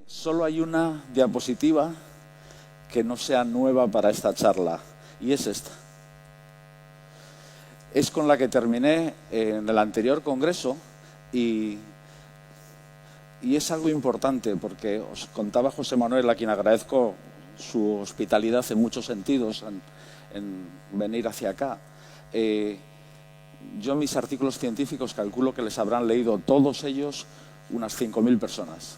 Solo hay una diapositiva que no sea nueva para esta charla, y es esta. Es con la que terminé en el anterior congreso y es algo importante porque os contaba José Manuel, a quien agradezco su hospitalidad en muchos sentidos en venir hacia acá. Yo mis artículos científicos calculo que les habrán leído todos ellos unas 5.000 personas.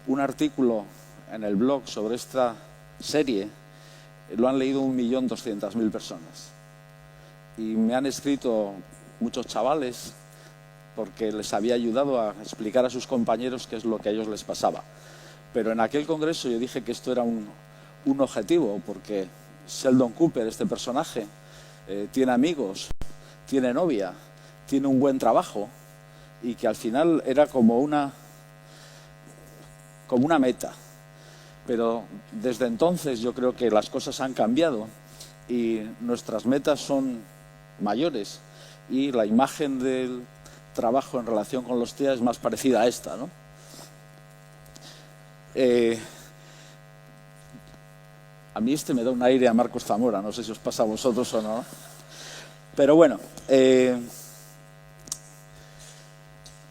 Un artículo en el blog sobre esta serie lo han leído 1.200.000 personas. Y me han escrito muchos chavales porque les había ayudado a explicar a sus compañeros qué es lo que a ellos les pasaba. Pero en aquel congreso yo dije que esto era un objetivo, porque Sheldon Cooper, este personaje, tiene amigos, tiene novia, tiene un buen trabajo, y que al final era como una meta. Pero desde entonces yo creo que las cosas han cambiado y nuestras metas son mayores, y la imagen del trabajo en relación con los TEA es más parecida a esta, ¿no? A mí me da un aire a Marcos Zamora, no sé si os pasa a vosotros o no. Pero bueno,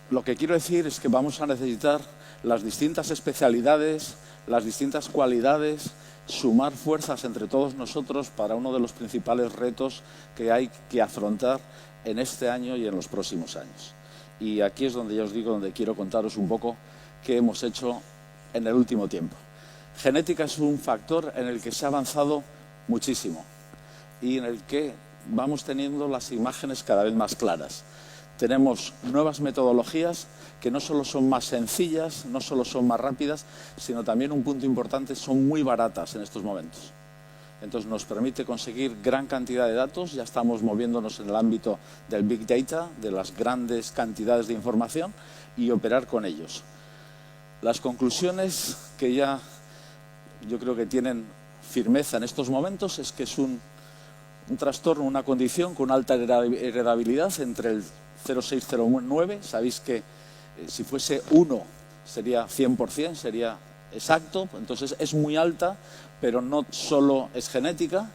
lo que quiero decir es que vamos a necesitar las distintas especialidades, las distintas cualidades, sumar fuerzas entre todos nosotros para uno de los principales retos que hay que afrontar en este año y en los próximos años. Y aquí es donde ya os digo, donde quiero contaros un poco qué hemos hecho en el último tiempo. Genética es un factor en el que se ha avanzado muchísimo y en el que vamos teniendo las imágenes cada vez más claras. Tenemos nuevas metodologías que no solo son más sencillas, no solo son más rápidas, sino también, un punto importante, son muy baratas en estos momentos. Entonces nos permite conseguir gran cantidad de datos. Ya estamos moviéndonos en el ámbito del Big Data, de las grandes cantidades de información, y operar con ellos. Las conclusiones que ya yo creo que tienen firmeza en estos momentos es que es un trastorno, una condición con alta heredabilidad entre el 0,609. Sabéis que si fuese 1 sería 100%, sería exacto. Entonces es muy alta, pero no solo es genética.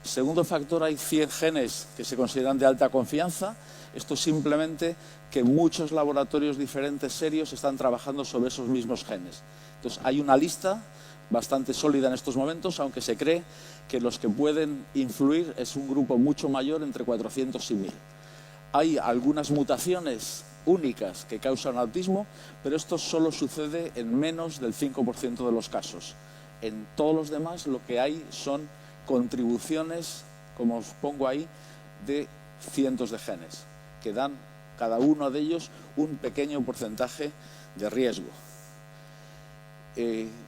Segundo factor, hay 100 genes que se consideran de alta confianza. Esto es simplemente que muchos laboratorios diferentes serios están trabajando sobre esos mismos genes. Entonces hay una lista bastante sólida en estos momentos, aunque se cree que los que pueden influir es un grupo mucho mayor, entre 400 y 1.000. Hay algunas mutaciones únicas que causan autismo, pero esto solo sucede en menos del 5% de los casos. En todos los demás lo que hay son contribuciones, como os pongo ahí, de cientos de genes, que dan cada uno de ellos un pequeño porcentaje de riesgo.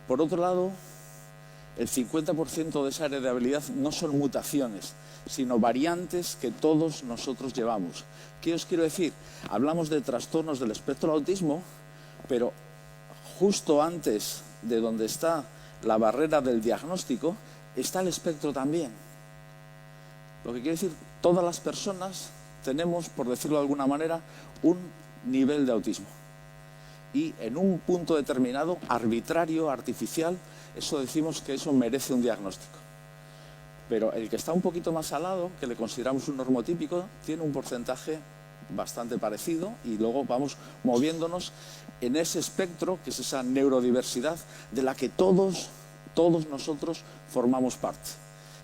Por otro lado, el 50% de esa heredabilidad no son mutaciones, sino variantes que todos nosotros llevamos. ¿Qué os quiero decir? Hablamos de trastornos del espectro del autismo, pero justo antes de donde está la barrera del diagnóstico está el espectro también. Lo que quiere decir, todas las personas tenemos, por decirlo de alguna manera, un nivel de autismo. Y en un punto determinado, arbitrario, artificial, eso decimos que eso merece un diagnóstico. Pero el que está un poquito más al lado, que le consideramos un normotípico, tiene un porcentaje bastante parecido, y luego vamos moviéndonos en ese espectro, que es esa neurodiversidad de la que todos nosotros formamos parte.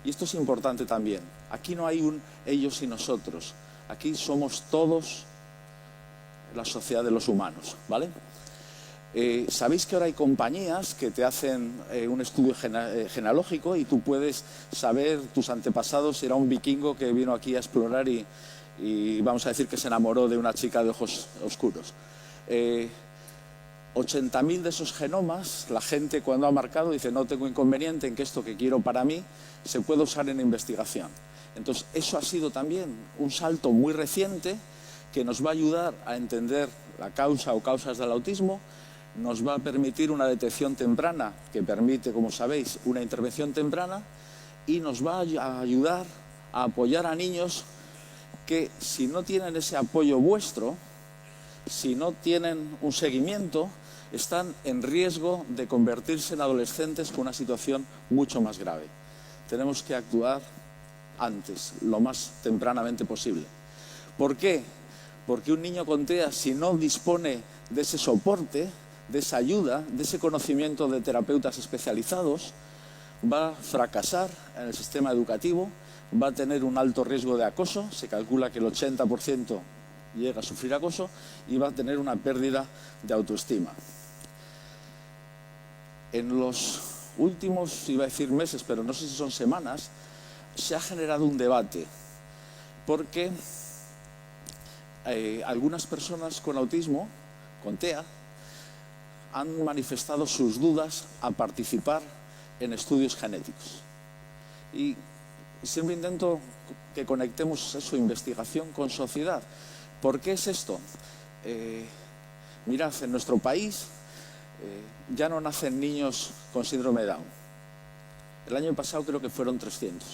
Y esto es importante también. Aquí no hay un ellos y nosotros. Aquí somos todos la sociedad de los humanos, ¿vale? Sabéis que ahora hay compañías que te hacen un estudio genealógico, y tú puedes saber tus antepasados si era un vikingo que vino aquí a explorar y vamos a decir que se enamoró de una chica de ojos oscuros. 80.000 de esos genomas, la gente cuando ha marcado dice: no tengo inconveniente en que esto que quiero para mí se pueda usar en investigación. Entonces eso ha sido también un salto muy reciente que nos va a ayudar a entender la causa o causas del autismo. Nos va a permitir una detección temprana que permite, como sabéis, una intervención temprana, y nos va a ayudar a apoyar a niños que, si no tienen ese apoyo vuestro, si no tienen un seguimiento, están en riesgo de convertirse en adolescentes con una situación mucho más grave. Tenemos que actuar antes, lo más tempranamente posible. ¿Por qué? Porque un niño con TEA, si no dispone de ese soporte, de esa ayuda, de ese conocimiento de terapeutas especializados, va a fracasar en el sistema educativo, va a tener un alto riesgo de acoso, se calcula que el 80% llega a sufrir acoso, y va a tener una pérdida de autoestima. En los últimos, iba a decir meses, pero no sé si son semanas, se ha generado un debate, porque algunas personas con autismo, con TEA, han manifestado sus dudas a participar en estudios genéticos. Y siempre intento que conectemos su investigación con sociedad. ¿Por qué es esto? Mirad, en nuestro país ya no nacen niños con síndrome de Down. El año pasado creo que fueron 300.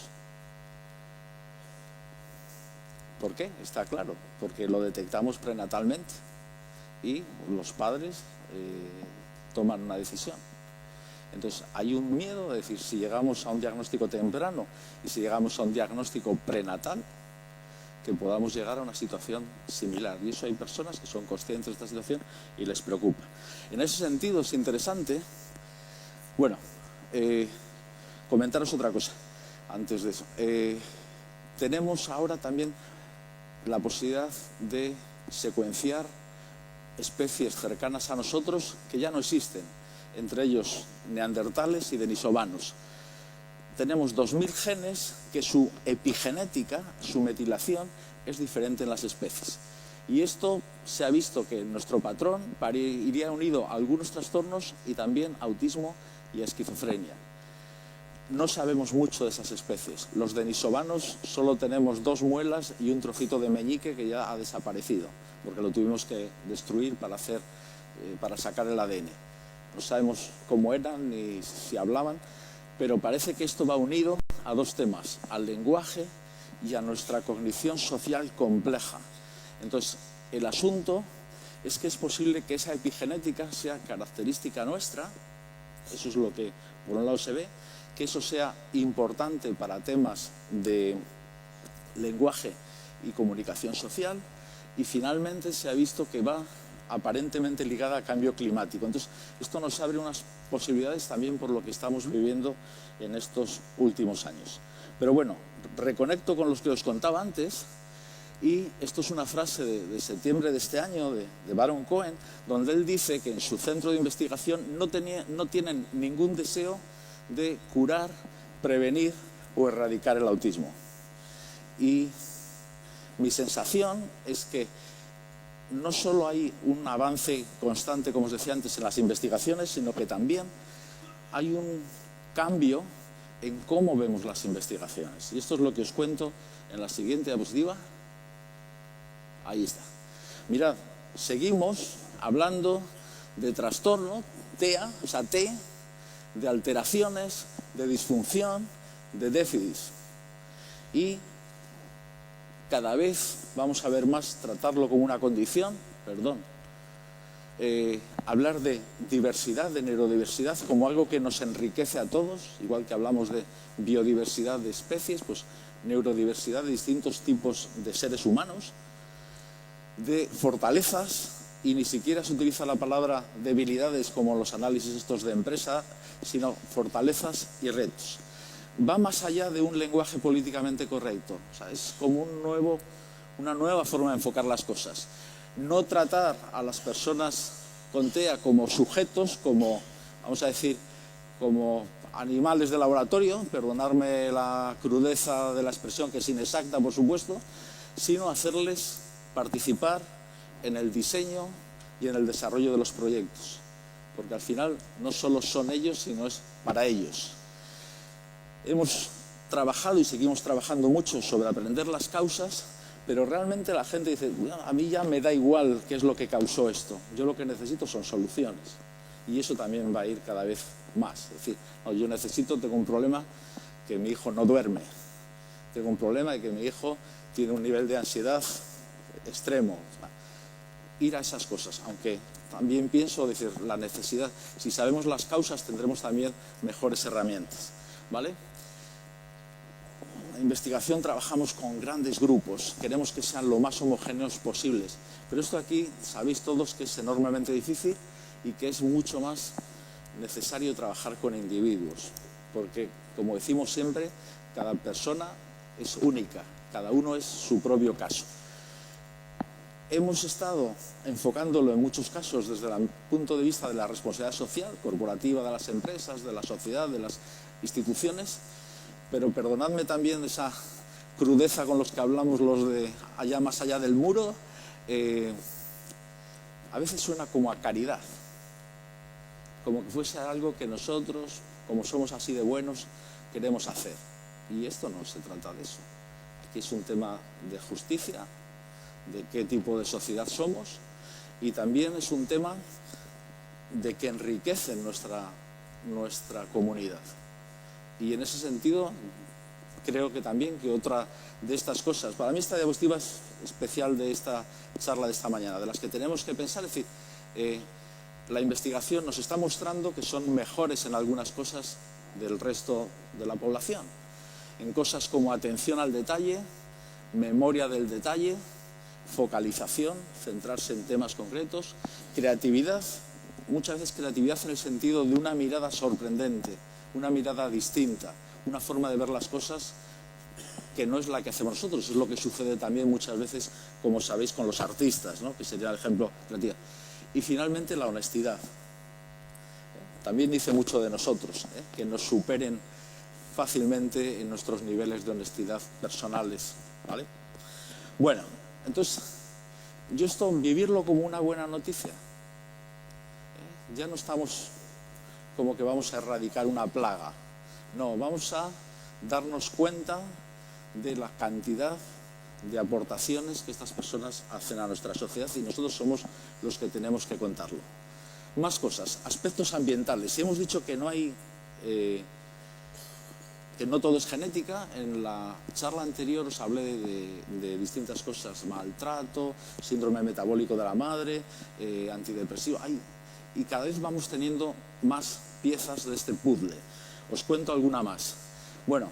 ¿Por qué? Está claro, porque lo detectamos prenatalmente y los padres toman una decisión. Entonces hay un miedo de decir, si llegamos a un diagnóstico temprano y si llegamos a un diagnóstico prenatal, que podamos llegar a una situación similar. Y eso hay personas que son conscientes de esta situación y les preocupa. En ese sentido es interesante, bueno, comentaros otra cosa antes de eso. Tenemos ahora también la posibilidad de secuenciar especies cercanas a nosotros que ya no existen, entre ellos neandertales y denisovanos. Tenemos 2000 genes que su epigenética, su metilación, es diferente en las especies. Y esto se ha visto que en nuestro patrón iría unido a algunos trastornos y también autismo y esquizofrenia. No sabemos mucho de esas especies. Los denisovanos solo tenemos 2 muelas y un trocito de meñique que ya ha desaparecido, porque lo tuvimos que destruir para sacar el ADN. No sabemos cómo eran ni si hablaban, pero parece que esto va unido a 2 temas, al lenguaje y a nuestra cognición social compleja. Entonces, el asunto es que es posible que esa epigenética sea característica nuestra, eso es lo que por un lado se ve, que eso sea importante para temas de lenguaje y comunicación social, y finalmente se ha visto que va aparentemente ligada a cambio climático. Entonces, esto nos abre unas posibilidades también por lo que estamos viviendo en estos últimos años. Pero bueno, reconecto con los que os contaba antes, y esto es una frase de septiembre de este año de Baron Cohen, donde él dice que en su centro de investigación no tienen ningún deseo de curar, prevenir o erradicar el autismo. Y mi sensación es que no solo hay un avance constante, como os decía antes, en las investigaciones, sino que también hay un cambio en cómo vemos las investigaciones. Y esto es lo que os cuento en la siguiente diapositiva. Ahí está. Mirad, seguimos hablando de trastorno, TEA, o sea, T, de alteraciones, de disfunción, de déficits. Y cada vez vamos a ver más tratarlo como una condición, hablar de diversidad, de neurodiversidad, como algo que nos enriquece a todos, igual que hablamos de biodiversidad de especies, pues neurodiversidad de distintos tipos de seres humanos, de fortalezas, y ni siquiera se utiliza la palabra debilidades como los análisis estos de empresa, sino fortalezas y retos. Va más allá de un lenguaje políticamente correcto, o sea, es como una nueva forma de enfocar las cosas. No tratar a las personas con TEA como sujetos, como, vamos a decir, como animales de laboratorio, perdonadme la crudeza de la expresión, que es inexacta, por supuesto, sino hacerles participar en el diseño y en el desarrollo de los proyectos, porque al final no solo son ellos, sino es para ellos. Hemos trabajado y seguimos trabajando mucho sobre aprender las causas, pero realmente la gente dice, bueno, a mí ya me da igual qué es lo que causó esto, yo lo que necesito son soluciones, y eso también va a ir cada vez más. Es decir, no, yo tengo un problema que mi hijo no duerme, tengo un problema de que mi hijo tiene un nivel de ansiedad extremo. ir a esas cosas, aunque también pienso decir la necesidad, si sabemos las causas tendremos también mejores herramientas, ¿vale? En la investigación trabajamos con grandes grupos, queremos que sean lo más homogéneos posibles, pero esto aquí sabéis todos que es enormemente difícil y que es mucho más necesario trabajar con individuos, porque, como decimos siempre, cada persona es única, cada uno es su propio caso. Hemos estado enfocándolo en muchos casos desde el punto de vista de la responsabilidad social, corporativa de las empresas, de la sociedad, de las instituciones, pero perdonadme también esa crudeza con los que hablamos los de allá más allá del muro, a veces suena como a caridad, como que fuese algo que nosotros, como somos así de buenos, queremos hacer. Y esto no se trata de eso. Aquí es un tema de justicia, de qué tipo de sociedad somos, y también es un tema de que enriquecen nuestra comunidad. Y en ese sentido, creo que también que otra de estas cosas, para mí esta diapositiva es especial de esta charla de esta mañana, de las que tenemos que pensar, es decir, la investigación nos está mostrando que son mejores en algunas cosas del resto de la población, en cosas como atención al detalle, memoria del detalle, focalización, centrarse en temas concretos, creatividad, muchas veces creatividad en el sentido de una mirada sorprendente, una mirada distinta, una forma de ver las cosas que no es la que hacemos nosotros, es lo que sucede también muchas veces, como sabéis, con los artistas, ¿no? Que sería el ejemplo creativo. Y finalmente la honestidad. También dice mucho de nosotros, que nos superen fácilmente en nuestros niveles de honestidad personales, ¿vale? Bueno, entonces, yo esto, vivirlo como una buena noticia. Ya no estamos como que vamos a erradicar una plaga. No, vamos a darnos cuenta de la cantidad de aportaciones que estas personas hacen a nuestra sociedad y nosotros somos los que tenemos que contarlo. Más cosas, aspectos ambientales. Si hemos dicho que no hay... que no todo es genética, en la charla anterior os hablé de distintas cosas, maltrato, síndrome metabólico de la madre, antidepresivo, y cada vez vamos teniendo más piezas de este puzzle. Os cuento alguna más. Bueno,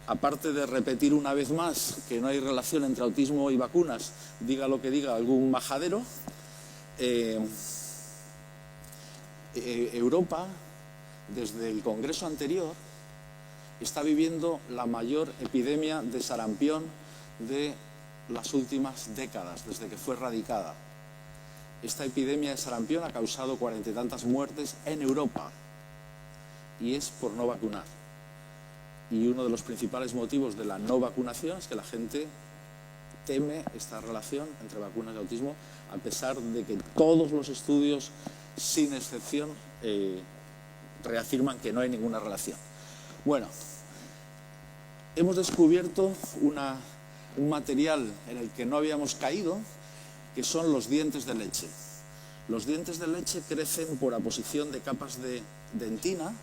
aparte de repetir una vez más que no hay relación entre autismo y vacunas, diga lo que diga algún majadero, Europa, desde el congreso anterior, está viviendo la mayor epidemia de sarampión de las últimas décadas, desde que fue erradicada. Esta epidemia de sarampión ha causado 40 y tantas muertes en Europa y es por no vacunar. Y uno de los principales motivos de la no vacunación es que la gente teme esta relación entre vacunas y autismo, a pesar de que todos los estudios, sin excepción, reafirman que no hay ninguna relación. Bueno, hemos descubierto un material en el que no habíamos caído, que son los dientes de leche. Los dientes de leche crecen por aposición de capas de dentina,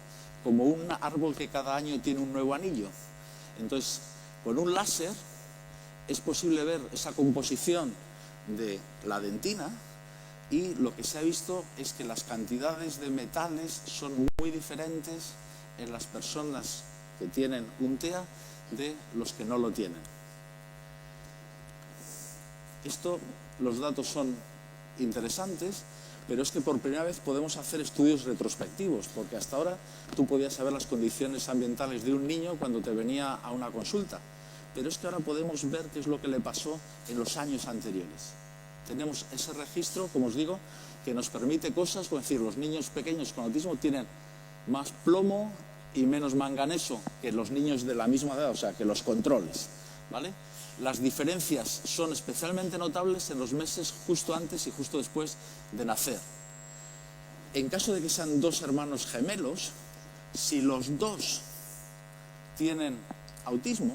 como un árbol que cada año tiene un nuevo anillo. Entonces, con un láser es posible ver esa composición de la dentina y lo que se ha visto es que las cantidades de metales son muy diferentes en las personas que tienen un TEA de los que no lo tienen. Los datos son interesantes, pero es que por primera vez podemos hacer estudios retrospectivos, porque hasta ahora tú podías saber las condiciones ambientales de un niño cuando te venía a una consulta, pero es que ahora podemos ver qué es lo que le pasó en los años anteriores. Tenemos ese registro, como os digo, que nos permite cosas, como decir, los niños pequeños con autismo tienen más plomo y menos manganeso que los niños de la misma edad, o sea, que los controles, ¿vale? Las diferencias son especialmente notables en los meses justo antes y justo después de nacer. En caso de que sean dos hermanos gemelos, si los dos tienen autismo,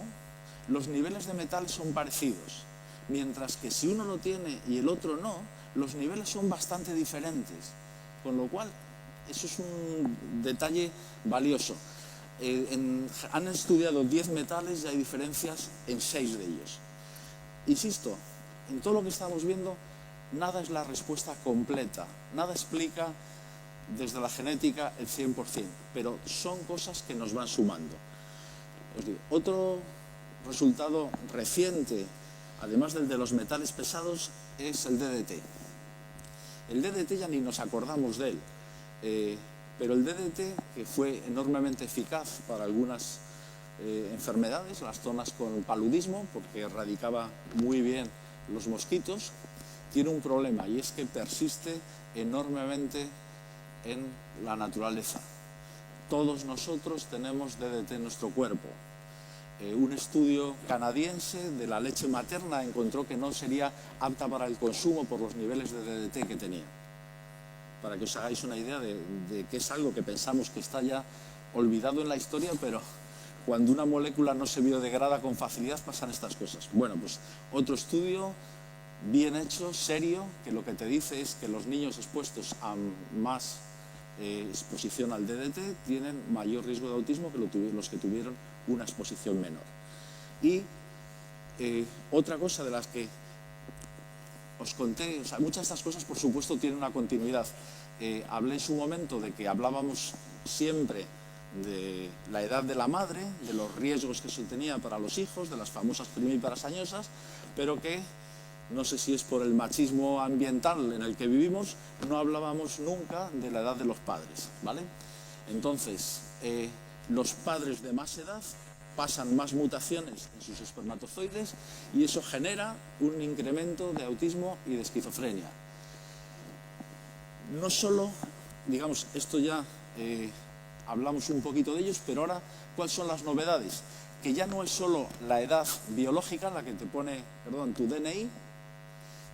los niveles de metales son parecidos, mientras que si uno lo tiene y el otro no, los niveles son bastante diferentes, con lo cual eso es un detalle valioso. Han estudiado 10 metales y hay diferencias en 6 de ellos. Insisto, en todo lo que estamos viendo nada es la respuesta completa, nada explica desde la genética el 100%, pero son cosas que nos van sumando. Os digo, otro resultado reciente, además del de los metales pesados, es el DDT. El DDT ya ni nos acordamos de él, pero el DDT, que fue enormemente eficaz para algunas enfermedades, las zonas con paludismo, porque erradicaba muy bien los mosquitos, tiene un problema, y es que persiste enormemente en la naturaleza. Todos nosotros tenemos DDT en nuestro cuerpo. Un estudio canadiense de la leche materna encontró que no sería apta para el consumo por los niveles de DDT que tenía. Para que os hagáis una idea de que es algo que pensamos que está ya olvidado en la historia, pero cuando una molécula no se biodegrada con facilidad pasan estas cosas. Bueno, pues otro estudio bien hecho, serio, que lo que te dice es que los niños expuestos a más exposición al DDT tienen mayor riesgo de autismo que los que tuvieron una exposición menor. Y otra cosa de las que os conté, o sea, muchas de estas cosas por supuesto tienen una continuidad. Hablé en su momento de que hablábamos siempre de la edad de la madre, de los riesgos que se tenía para los hijos, de las famosas primíparas añosas, pero que, no sé si es por el machismo ambiental en el que vivimos, no hablábamos nunca de la edad de los padres, ¿vale? Entonces, los padres de más edad pasan más mutaciones en sus espermatozoides y eso genera un incremento de autismo y de esquizofrenia. No solo, digamos, esto ya hablamos un poquito de ellos, pero ahora, ¿cuáles son las novedades? Que ya no es solo la edad biológica la que te pone, tu DNI,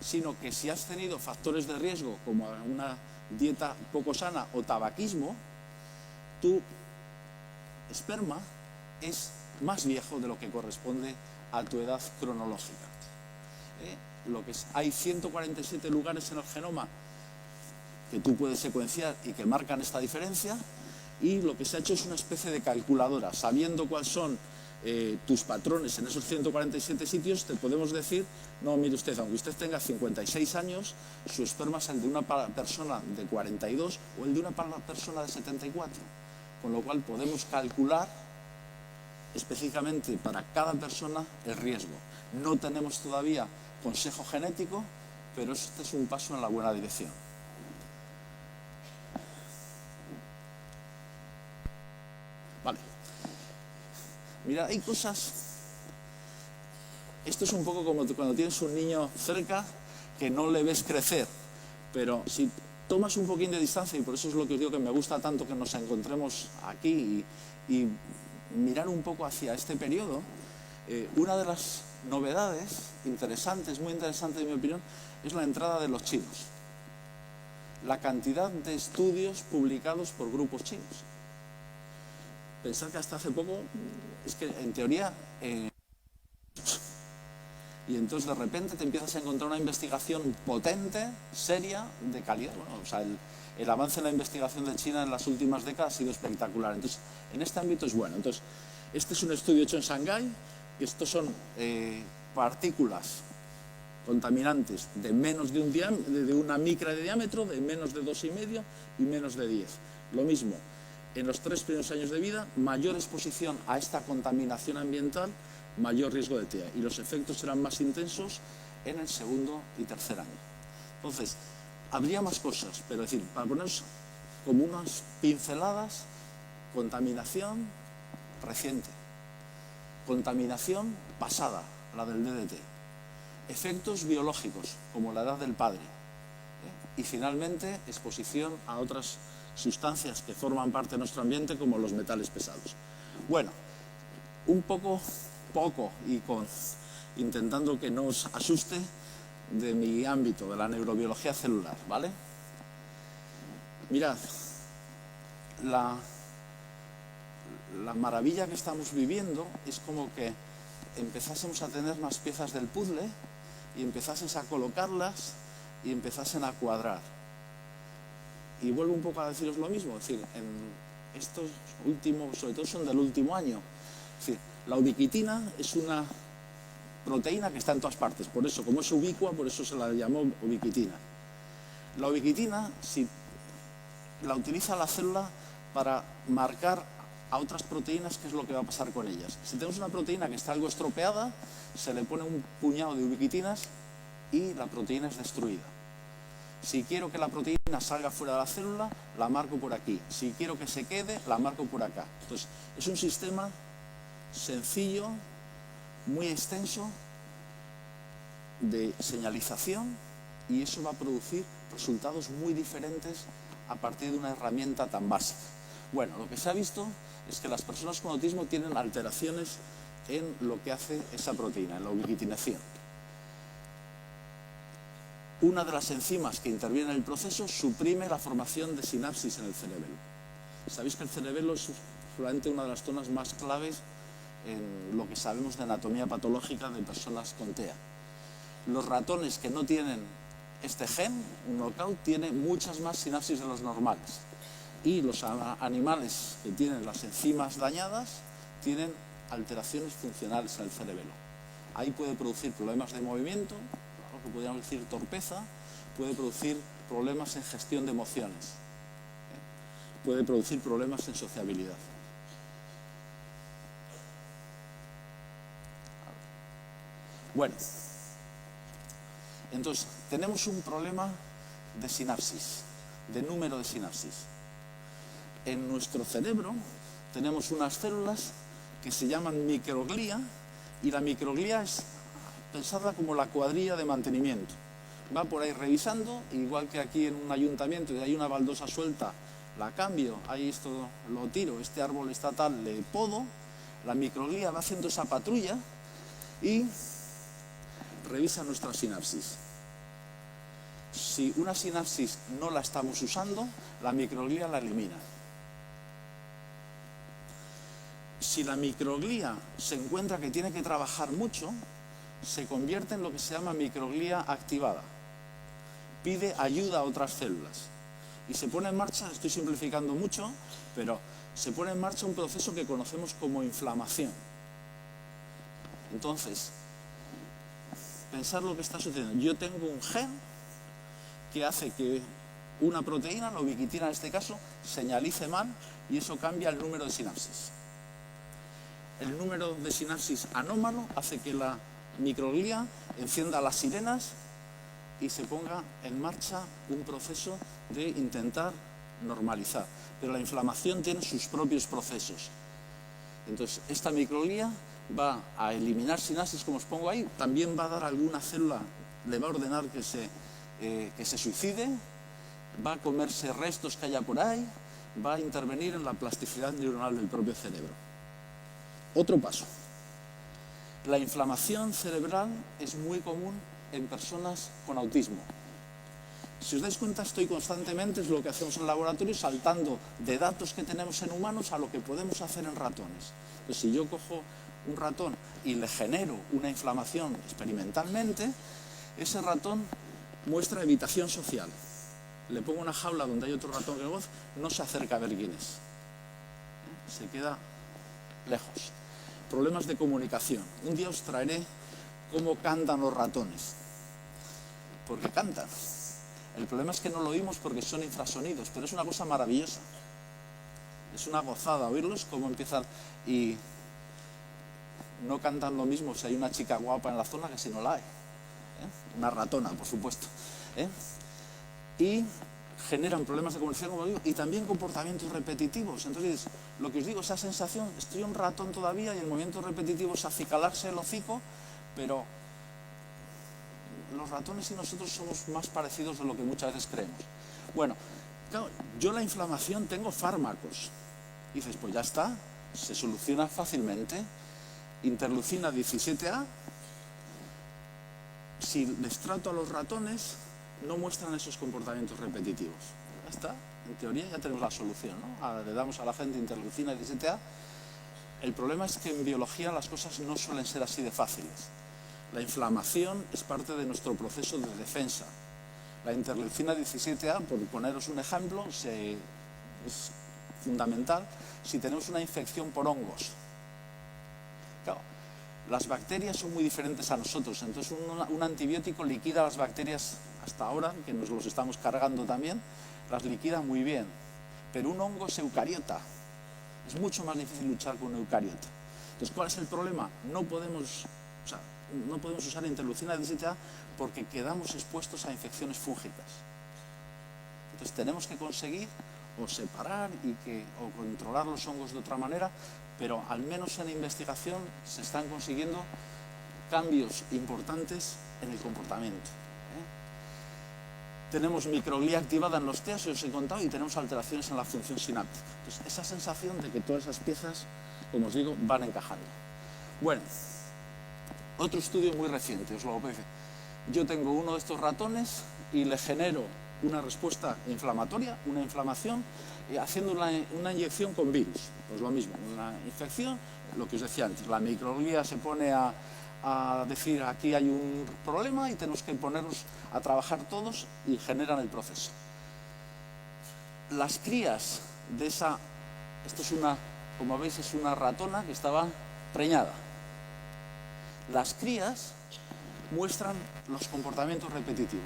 sino que si has tenido factores de riesgo como una dieta poco sana o tabaquismo, tu esperma es más viejo de lo que corresponde a tu edad cronológica. Hay 147 lugares en el genoma que tú puedes secuenciar y que marcan esta diferencia, y lo que se ha hecho es una especie de calculadora. Sabiendo cuáles son tus patrones en esos 147 sitios, te podemos decir, no, mire usted, aunque usted tenga 56 años, su esperma es el de una persona de 42 o el de una persona de 74. Con lo cual podemos calcular específicamente para cada persona el riesgo. No tenemos todavía consejo genético, pero este es un paso en la buena dirección. Vale. Mira, hay cosas... Esto es un poco como cuando tienes un niño cerca que no le ves crecer, pero si tomas un poquín de distancia, y por eso es lo que os digo que me gusta tanto que nos encontremos aquí y mirar un poco hacia este periodo, una de las novedades interesantes, muy interesante en mi opinión, es la entrada de los chinos. La cantidad de estudios publicados por grupos chinos. Pensad que hasta hace poco, es que en teoría... y entonces de repente te empiezas a encontrar una investigación potente, seria, de calidad. Bueno, o sea, el avance en la investigación de China en las últimas décadas ha sido espectacular. Entonces, en este ámbito es bueno. Entonces, este es un estudio hecho en Shanghái, y estos son partículas contaminantes de menos de una micra de diámetro, de menos de 2,5 y menos de 10. Lo mismo, en los 3 primeros años de vida, mayor exposición a esta contaminación ambiental, mayor riesgo de TIA, y los efectos serán más intensos en el segundo y tercer año. Entonces, habría más cosas, pero es decir, para poneros como unas pinceladas: contaminación reciente, contaminación pasada, la del DDT, efectos biológicos, como la edad del padre, y finalmente exposición a otras sustancias que forman parte de nuestro ambiente, como los metales pesados. Bueno, un poco y intentando que no os asuste, de mi ámbito, de la neurobiología celular, ¿vale? Mirad, la maravilla que estamos viviendo es como que empezásemos a tener más piezas del puzzle y empezases a colocarlas y empezasen a cuadrar. Y vuelvo un poco a deciros lo mismo, es decir, en estos últimos, sobre todo son del último año, es decir, la ubiquitina es una proteína que está en todas partes. Por eso, como es ubicua, por eso se la llamó ubiquitina. La ubiquitina, si la utiliza la célula para marcar a otras proteínas qué es lo que va a pasar con ellas. Si tenemos una proteína que está algo estropeada, se le pone un puñado de ubiquitinas y la proteína es destruida. Si quiero que la proteína salga fuera de la célula, la marco por aquí. Si quiero que se quede, la marco por acá. Entonces, es un sistema sencillo, muy extenso, de señalización, y eso va a producir resultados muy diferentes a partir de una herramienta tan básica. Bueno, lo que se ha visto es que las personas con autismo tienen alteraciones en lo que hace esa proteína, en la ubiquitinación. Una de las enzimas que interviene en el proceso suprime la formación de sinapsis en el cerebelo. Sabéis que el cerebelo es probablemente una de las zonas más claves en lo que sabemos de anatomía patológica de personas con TEA. Los ratones que no tienen este gen, un knockout, tienen muchas más sinapsis de los normales. Y los animales que tienen las enzimas dañadas tienen alteraciones funcionales en el cerebelo. Ahí puede producir problemas de movimiento, lo que podríamos decir torpeza, puede producir problemas en gestión de emociones, puede producir problemas en sociabilidad. Bueno, entonces tenemos un problema de sinapsis, de número de sinapsis. En nuestro cerebro tenemos unas células que se llaman microglía, y la microglía es pensarla como la cuadrilla de mantenimiento. Va por ahí revisando, igual que aquí en un ayuntamiento y hay una baldosa suelta, la cambio, ahí esto lo tiro, este árbol estatal le podo, la microglía va haciendo esa patrulla y revisa nuestra sinapsis. Si una sinapsis no la estamos usando, la microglía la elimina. Si la microglía se encuentra que tiene que trabajar mucho, se convierte en lo que se llama microglía activada. Pide ayuda a otras células. Y se pone en marcha, estoy simplificando mucho, pero se pone en marcha un proceso que conocemos como inflamación. Entonces, pensar lo que está sucediendo. Yo tengo un gen que hace que una proteína, la ubiquitina en este caso, señalice mal, y eso cambia el número de sinapsis. El número de sinapsis anómalo hace que la microglía encienda las sirenas y se ponga en marcha un proceso de intentar normalizar. Pero la inflamación tiene sus propios procesos. Entonces, esta microglía va a eliminar sinapsis, como os pongo ahí, también va a dar alguna célula, le va a ordenar que se suicide, va a comerse restos que haya por ahí, va a intervenir en la plasticidad neuronal del propio cerebro. Otro paso. La inflamación cerebral es muy común en personas con autismo. Si os dais cuenta, estoy constantemente, es lo que hacemos en el laboratorio, saltando de datos que tenemos en humanos a lo que podemos hacer en ratones. Entonces, si yo cojo un ratón y le genero una inflamación experimentalmente, ese ratón muestra evitación social. Le pongo una jaula donde hay otro ratón que voz, no se acerca a ver quién es. Se queda lejos. Problemas de comunicación. Un día os traeré cómo cantan los ratones. Porque cantan. El problema es que no lo oímos porque son infrasonidos, pero es una cosa maravillosa. Es una gozada oírlos, cómo empiezan, y no cantan lo mismo si hay una chica guapa en la zona que si no la hay. Una ratona, por supuesto. Y generan problemas de comunicación, como digo, y también comportamientos repetitivos. Entonces, lo que os digo, esa sensación, estoy un ratón todavía y el movimiento repetitivo es acicalarse el hocico, pero los ratones y nosotros somos más parecidos de lo que muchas veces creemos. Bueno, claro, yo la inflamación tengo fármacos. Y dices, pues ya está, se soluciona fácilmente. Interleucina 17A, si les trato a los ratones, no muestran esos comportamientos repetitivos. Ya está, en teoría ya tenemos la solución, ¿no? Le damos a la gente interleucina 17A. El problema es que en biología las cosas no suelen ser así de fáciles. La inflamación es parte de nuestro proceso de defensa. La interleucina 17A, por poneros un ejemplo, es fundamental si tenemos una infección por hongos. Claro, Las bacterias son muy diferentes a nosotros, entonces un antibiótico liquida las bacterias hasta ahora, que nos los estamos cargando también, las liquida muy bien, pero un hongo es eucariota, es mucho más difícil luchar con un eucariota. Entonces, ¿cuál es el problema? No podemos usar interleucina 17A porque quedamos expuestos a infecciones fúngicas. Entonces tenemos que conseguir o separar o controlar los hongos de otra manera, pero al menos en la investigación se están consiguiendo cambios importantes en el comportamiento. Tenemos microglía activada en los TEA, os he contado, y tenemos alteraciones en la función sináptica. Entonces, esa sensación de que todas esas piezas, como os digo, van encajando. Bueno, otro estudio muy reciente, os lo voy a decir. Yo tengo uno de estos ratones y le genero una respuesta inflamatoria, una inflamación, haciendo una inyección con virus. Pues lo mismo, una infección, lo que os decía antes, la microglía se pone a decir aquí hay un problema y tenemos que ponernos a trabajar todos y generan el proceso. Las crías de esa, esto es como veis, es una ratona que estaba preñada. Las crías muestran los comportamientos repetitivos.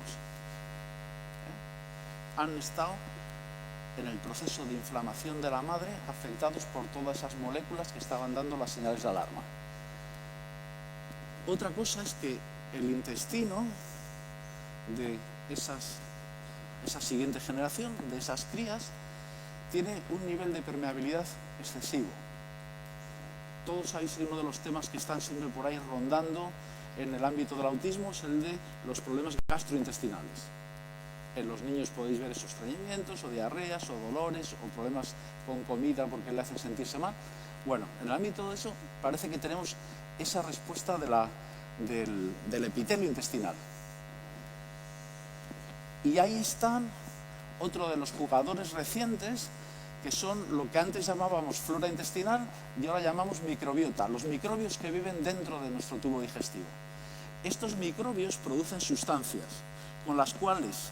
Han estado en el proceso de inflamación de la madre afectados por todas esas moléculas que estaban dando las señales de alarma. Otra cosa es que el intestino de esa siguiente generación, de esas crías, tiene un nivel de permeabilidad excesivo. Todos sabéis que uno de los temas que están siempre por ahí rondando en el ámbito del autismo es el de los problemas gastrointestinales. En los niños podéis ver esos estreñimientos, o diarreas, o dolores, o problemas con comida porque le hacen sentirse mal. Bueno, en el ámbito de eso parece que tenemos esa respuesta del epitelio intestinal. Y ahí están otro de los jugadores recientes, que son lo que antes llamábamos flora intestinal y ahora llamamos microbiota, los microbios que viven dentro de nuestro tubo digestivo. Estos microbios producen sustancias con las cuales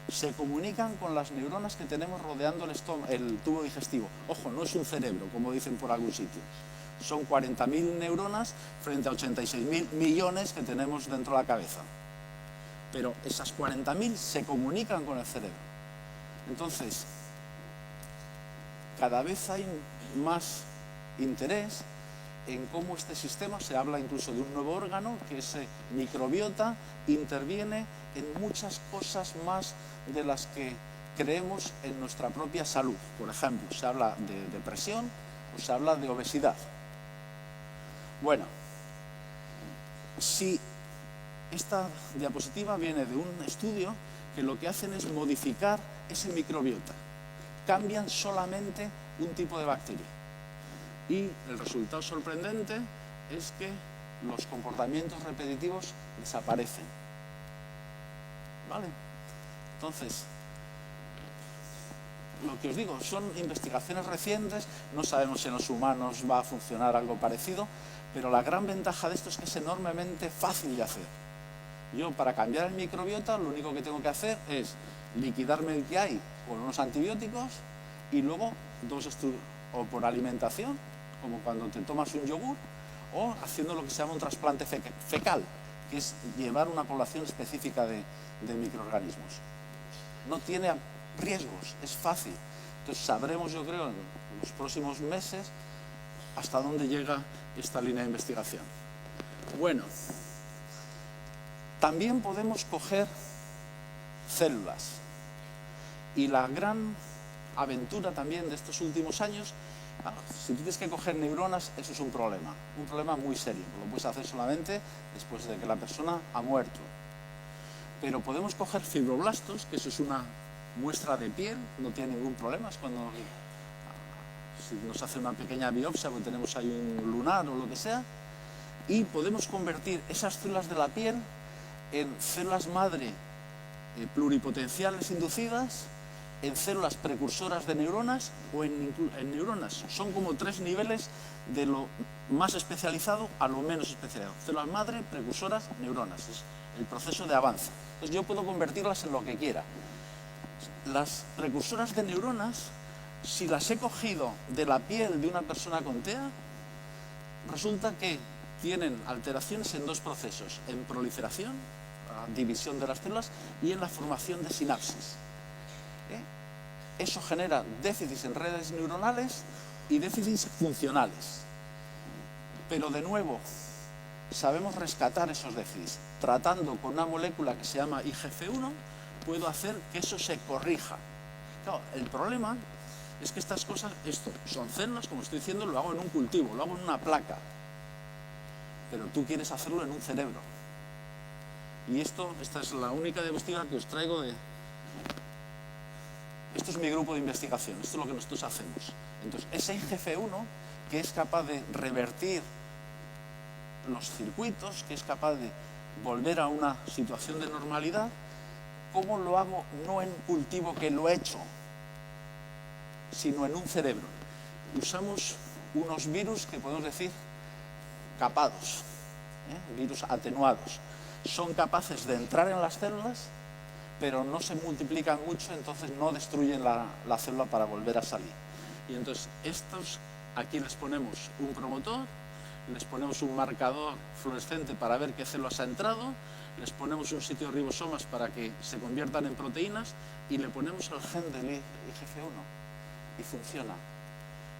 se comunican con las neuronas que tenemos rodeando el tubo digestivo. Ojo, no es un cerebro, como dicen por algún sitio. Son 40.000 neuronas frente a 86.000 millones que tenemos dentro de la cabeza. Pero esas 40.000 se comunican con el cerebro. Entonces, cada vez hay más interés en cómo este sistema, se habla incluso de un nuevo órgano, que es microbiota, interviene en muchas cosas más de las que creemos en nuestra propia salud. Por ejemplo, se habla de depresión o se habla de obesidad. Bueno, si esta diapositiva viene de un estudio que lo que hacen es modificar ese microbiota, cambian solamente un tipo de bacteria. Y el resultado sorprendente es que los comportamientos repetitivos desaparecen. ¿Vale? Entonces, lo que os digo, son investigaciones recientes, no sabemos si en los humanos va a funcionar algo parecido, pero la gran ventaja de esto es que es enormemente fácil de hacer. Yo, para cambiar el microbiota, lo único que tengo que hacer es liquidarme el que hay con unos antibióticos y luego o por alimentación, como cuando te tomas un yogur, o haciendo lo que se llama un trasplante fecal, que es llevar una población específica de microorganismos. No tiene riesgos, es fácil. Entonces sabremos, yo creo, en los próximos meses hasta dónde llega esta línea de investigación. Bueno, también podemos coger células. Y la gran aventura también de estos últimos años, claro, si tú tienes que coger neuronas, eso es un problema muy serio. Lo puedes hacer solamente después de que la persona ha muerto. Pero podemos coger fibroblastos, que eso es una muestra de piel, no tiene ningún problema, es cuando si nos hace una pequeña biopsia, porque tenemos ahí un lunar o lo que sea, y podemos convertir esas células de la piel en células madre pluripotenciales inducidas, en células precursoras de neuronas o en neuronas. Son como 3 niveles de lo más especializado a lo menos especializado. Células madre, precursoras, neuronas. Es el proceso de avance. Entonces yo puedo convertirlas en lo que quiera. Las precursoras de neuronas, si las he cogido de la piel de una persona con TEA, resulta que tienen alteraciones en dos procesos, en proliferación, división de las células, y en la formación de sinapsis. Eso genera déficits en redes neuronales y déficits funcionales. Pero de nuevo, sabemos rescatar esos déficits. Tratando con una molécula que se llama IGF-1, puedo hacer que eso se corrija. Claro, el problema es que estas cosas, esto son células, como estoy diciendo, lo hago en un cultivo, lo hago en una placa. Pero tú quieres hacerlo en un cerebro. Y esta es la única diapositiva que os traigo de... Esto es mi grupo de investigación, esto es lo que nosotros hacemos. Entonces, ese IGF-1, que es capaz de revertir los circuitos, que es capaz de volver a una situación de normalidad, ¿cómo lo hago no en cultivo que lo he hecho, sino en un cerebro? Usamos unos virus que podemos decir capados, virus atenuados. Son capaces de entrar en las células, pero no se multiplican mucho, entonces no destruyen la célula para volver a salir. Y entonces estos, aquí les ponemos un promotor, les ponemos un marcador fluorescente para ver qué células ha entrado, les ponemos un sitio de ribosomas para que se conviertan en proteínas y le ponemos el gen del IGF-1 y funciona.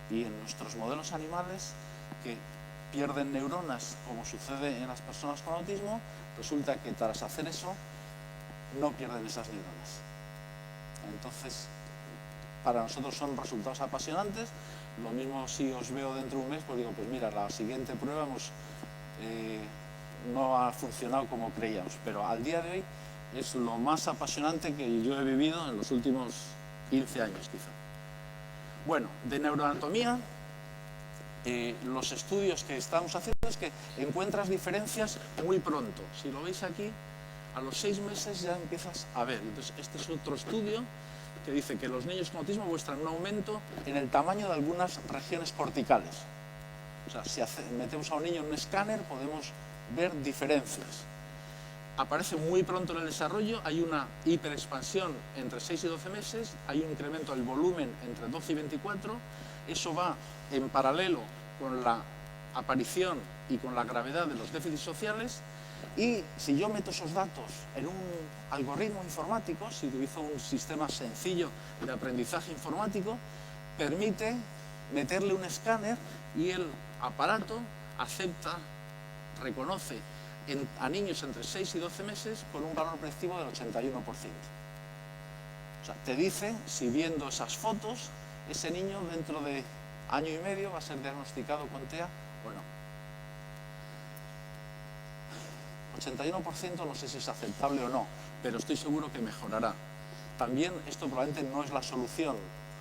Y en nuestros modelos animales que pierden neuronas, como sucede en las personas con autismo, resulta que tras hacer eso no pierden esas neuronas. Entonces, para nosotros son resultados apasionantes. Lo mismo si os veo dentro de un mes, pues digo, pues mira, la siguiente prueba no ha funcionado como creíamos, pero al día de hoy es lo más apasionante que yo he vivido en los últimos 15 años quizá. Bueno, de neuroanatomía, los estudios que estamos haciendo es que encuentras diferencias muy pronto. Si lo veis aquí, a los 6 meses ya empiezas a ver. Entonces, este es otro estudio que dice que los niños con autismo muestran un aumento en el tamaño de algunas regiones corticales. O sea, si metemos a un niño en un escáner, podemos ver diferencias. Aparece muy pronto en el desarrollo, hay una hiperexpansión entre 6 y 12 meses, hay un incremento del volumen entre 12 y 24, eso va en paralelo con la aparición y con la gravedad de los déficits sociales, y si yo meto esos datos en un algoritmo informático, si utilizo un sistema sencillo de aprendizaje informático, permite meterle un escáner y el aparato acepta, reconoce a niños entre 6 y 12 meses con un valor predictivo del 81%. O sea, te dice si viendo esas fotos, ese niño dentro de año y medio va a ser diagnosticado con TEA o no. 81% no sé si es aceptable o no, pero estoy seguro que mejorará. También esto probablemente no es la solución.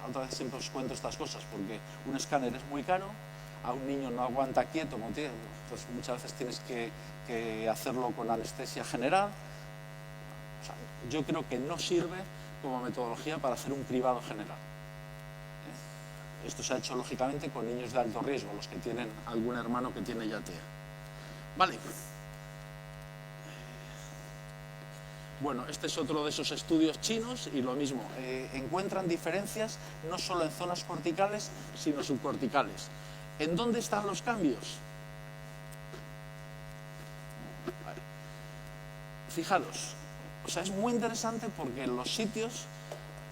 Otra vez siempre os cuento estas cosas, porque un escáner es muy caro, a un niño no aguanta quieto, pues muchas veces tienes que hacerlo con anestesia general. O sea, yo creo que no sirve como metodología para hacer un cribado general. Esto se ha hecho lógicamente con niños de alto riesgo, los que tienen algún hermano que tiene ya TEA. Vale. Bueno, este es otro de esos estudios chinos y lo mismo, encuentran diferencias no solo en zonas corticales, sino subcorticales. ¿En dónde están los cambios? Vale. Fijaros, o sea, es muy interesante porque los sitios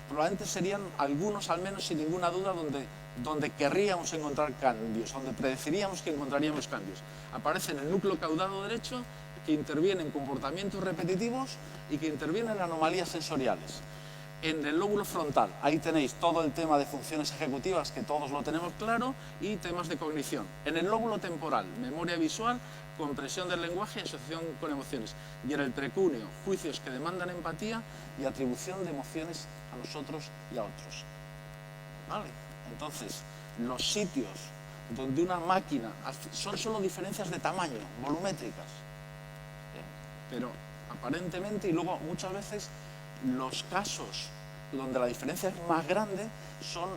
probablemente serían algunos, al menos sin ninguna duda, donde querríamos encontrar cambios, donde predeciríamos que encontraríamos cambios. Aparece en el núcleo caudado derecho, que interviene en comportamientos repetitivos y que interviene en anomalías sensoriales. En el lóbulo frontal, ahí tenéis todo el tema de funciones ejecutivas, que todos lo tenemos claro, y temas de cognición. En el lóbulo temporal, memoria visual, comprensión del lenguaje y asociación con emociones. Y en el precúneo, juicios que demandan empatía y atribución de emociones a nosotros y a otros. ¿Vale? Entonces, los sitios donde una máquina... son solo diferencias de tamaño, volumétricas. Pero aparentemente, y luego muchas veces, los casos donde la diferencia es más grande son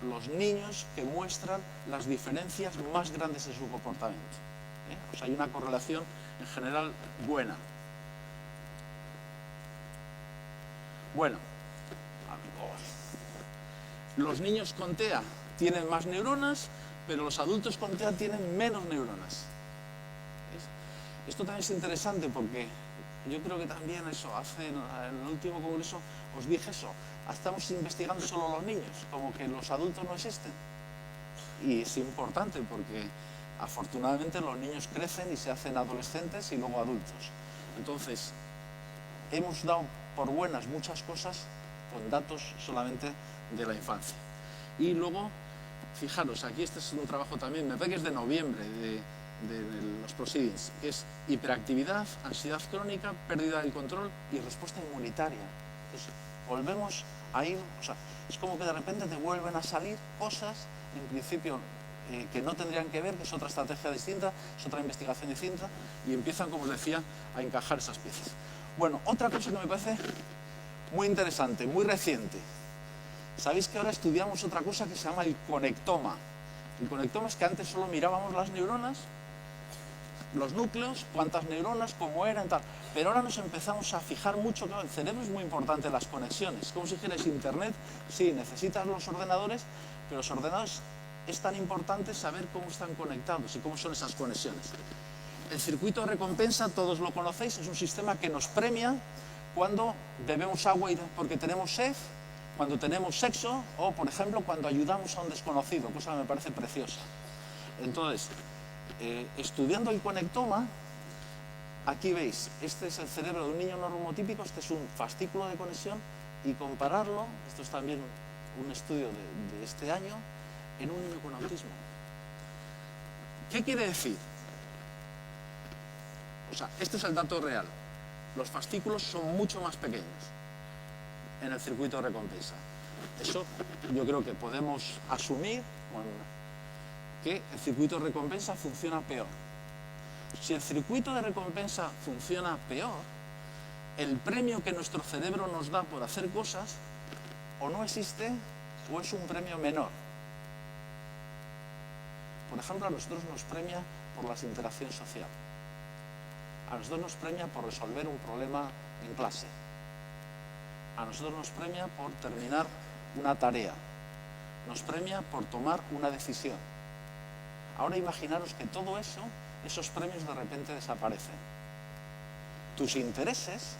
los niños que muestran las diferencias más grandes en su comportamiento. O sea, hay una correlación en general buena. Bueno, los niños con TEA tienen más neuronas, pero los adultos con TEA tienen menos neuronas. Esto también es interesante porque yo creo que también eso, en el último congreso os dije eso, estamos investigando solo los niños, como que los adultos no existen. Y es importante porque afortunadamente los niños crecen y se hacen adolescentes y luego adultos. Entonces, hemos dado por buenas muchas cosas con datos solamente de la infancia. Y luego, fijaros, aquí este es un trabajo también, me parece que es de noviembre, de los proceedings, que es hiperactividad, ansiedad crónica, pérdida del control y respuesta inmunitaria. Entonces, volvemos a ir, o sea, es como que de repente te vuelven a salir cosas, en principio, que no tendrían que ver, que es otra estrategia distinta, es otra investigación distinta, y empiezan, como os decía, a encajar esas piezas. Bueno, otra cosa que me parece muy interesante, muy reciente. Sabéis que ahora estudiamos otra cosa que se llama el conectoma. El conectoma es que antes solo mirábamos las neuronas, los núcleos, cuántas neuronas, cómo eran, tal. Pero ahora nos empezamos a fijar mucho, claro, el cerebro es muy importante, las conexiones. Como si dijerais internet, sí, necesitas los ordenadores, pero los ordenadores es tan importante saber cómo están conectados y cómo son esas conexiones. El circuito de recompensa, todos lo conocéis, es un sistema que nos premia cuando bebemos agua porque tenemos sed, cuando tenemos sexo o, por ejemplo, cuando ayudamos a un desconocido, cosa que me parece preciosa. Entonces, estudiando el conectoma, aquí veis, este es el cerebro de un niño normotípico, este es un fascículo de conexión, y compararlo, esto es también un estudio de este año, en un niño con autismo. ¿Qué quiere decir? O sea, este es el dato real. Los fascículos son mucho más pequeños en el circuito de recompensa. Eso yo creo que podemos asumir que el circuito de recompensa funciona peor. Si el circuito de recompensa funciona peor, el premio que nuestro cerebro nos da por hacer cosas o no existe o es un premio menor. Por ejemplo, a nosotros nos premia por la interacción social. A nosotros nos premia por resolver un problema en clase. A nosotros nos premia por terminar una tarea. Nos premia por tomar una decisión. Ahora imaginaros que todo eso, esos premios de repente desaparecen. Tus intereses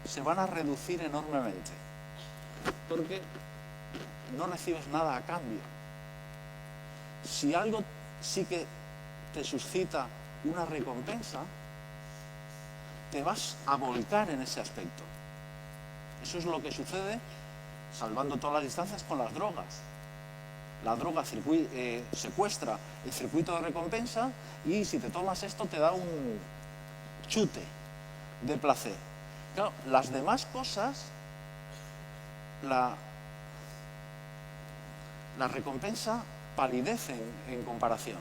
se van a reducir enormemente porque no recibes nada a cambio. Si algo sí que te suscita una recompensa, te vas a volcar en ese aspecto. Eso es lo que sucede, salvando todas las distancias, con las drogas. La droga secuestra el circuito de recompensa y si te tomas esto te da un chute de placer. Claro, las demás cosas, la recompensa palidece en comparación.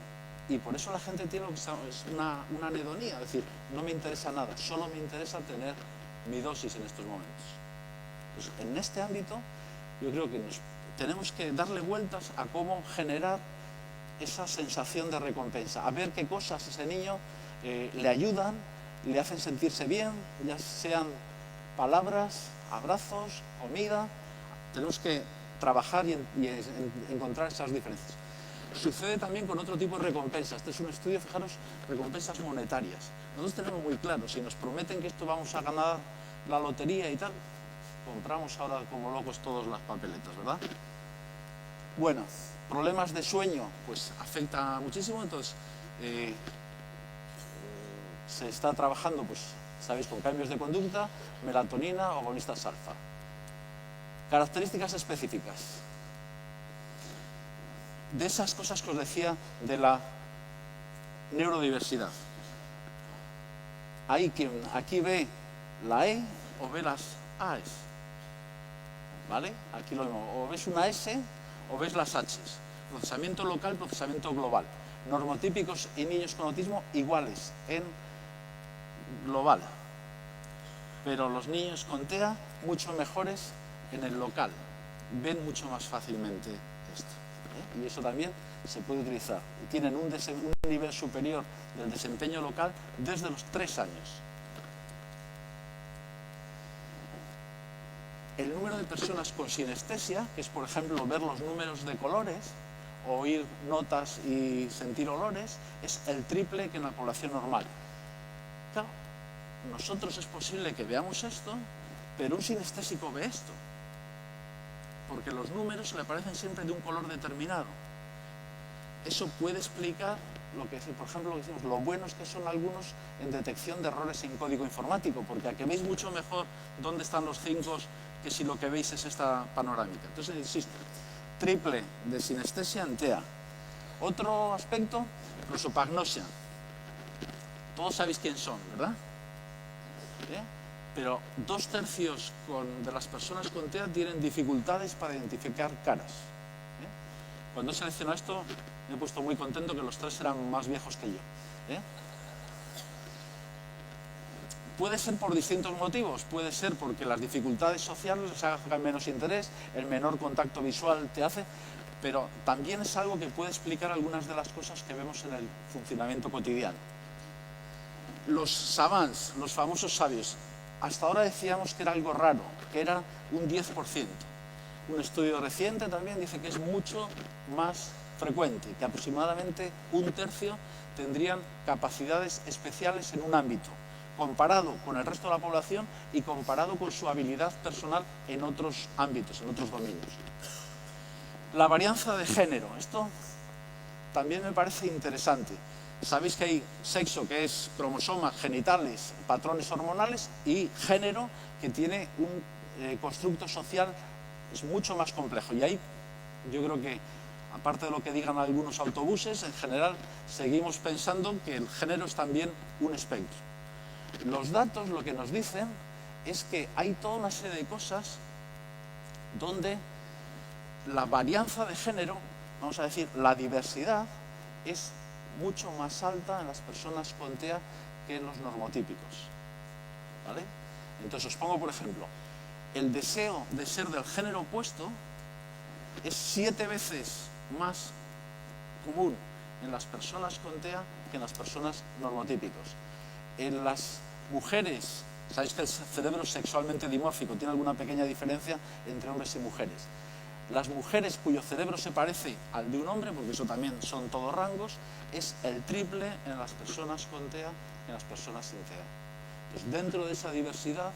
Y por eso la gente tiene lo que es una anhedonía, es decir, no me interesa nada, solo me interesa tener mi dosis en estos momentos. Pues en este ámbito yo creo que tenemos que darle vueltas a cómo generar esa sensación de recompensa, a ver qué cosas ese niño le ayudan, le hacen sentirse bien, ya sean palabras, abrazos, comida. Tenemos que trabajar y encontrar esas diferencias. Sucede también con otro tipo de recompensas. Este es un estudio, fijaros, recompensas monetarias. Nosotros tenemos muy claro, si nos prometen que esto vamos a ganar la lotería y tal, compramos ahora como locos todas las papeletas, ¿verdad? Bueno, problemas de sueño, pues afecta muchísimo, entonces se está trabajando, pues, sabéis, con cambios de conducta, melatonina o agonistas alfa. Características específicas. De esas cosas que os decía de la neurodiversidad. Hay quien aquí ve la E o ve las AES. ¿Vale? Aquí lo vemos. O ves una S o ves las Hs. Procesamiento local, procesamiento global. Normotípicos y niños con autismo iguales en global. Pero los niños con TEA mucho mejores en el local. Ven mucho más fácilmente esto. Y eso también se puede utilizar. Y tienen un nivel superior del desempeño local desde los 3 años. El número de personas con sinestesia, que es, por ejemplo, ver los números de colores, oír notas y sentir olores, es el triple que en la población normal. Claro, nosotros es posible que veamos esto, pero un sinestésico ve esto, porque los números le parecen siempre de un color determinado. Eso puede explicar lo que, por ejemplo, lo que decimos, lo buenos que son algunos en detección de errores en código informático, porque aquí veis mucho mejor dónde están los 5 que si lo que veis es esta panorámica. Entonces, insisto, triple de sinestesia en TEA. Otro aspecto, prosopagnosia. Todos sabéis quién son, ¿verdad? Pero 2/3 de las personas con TEA tienen dificultades para identificar caras. Cuando he seleccionado esto, me he puesto muy contento que los 3 eran más viejos que yo. Puede ser por distintos motivos. Puede ser porque las dificultades sociales les hagan menos interés, el menor contacto visual te hace, pero también es algo que puede explicar algunas de las cosas que vemos en el funcionamiento cotidiano. Los savants, los famosos sabios, hasta ahora decíamos que era algo raro, que era un 10%. Un estudio reciente también dice que es mucho más frecuente, que aproximadamente 1/3 tendrían capacidades especiales en un ámbito, comparado con el resto de la población y comparado con su habilidad personal en otros ámbitos, en otros dominios. La varianza de género, esto también me parece interesante. Sabéis que hay sexo, que es cromosomas, genitales, patrones hormonales, y género, que tiene un constructo social, es mucho más complejo. Y ahí yo creo que, aparte de lo que digan algunos autobuses, en general seguimos pensando que el género es también un espectro. Los datos lo que nos dicen es que hay toda una serie de cosas donde la varianza de género, vamos a decir, la diversidad, es mucho más alta en las personas con TEA que en los normotípicos. ¿Vale? Entonces os pongo, por ejemplo, el deseo de ser del género opuesto es 7 veces más común en las personas con TEA que en las personas normotípicos. En las mujeres, sabéis que el cerebro es sexualmente dimórfico, tiene alguna pequeña diferencia entre hombres y mujeres. Las mujeres cuyo cerebro se parece al de un hombre, porque eso también son todos rangos, es el triple en las personas con TEA que en las personas sin TEA. Entonces, dentro de esa diversidad,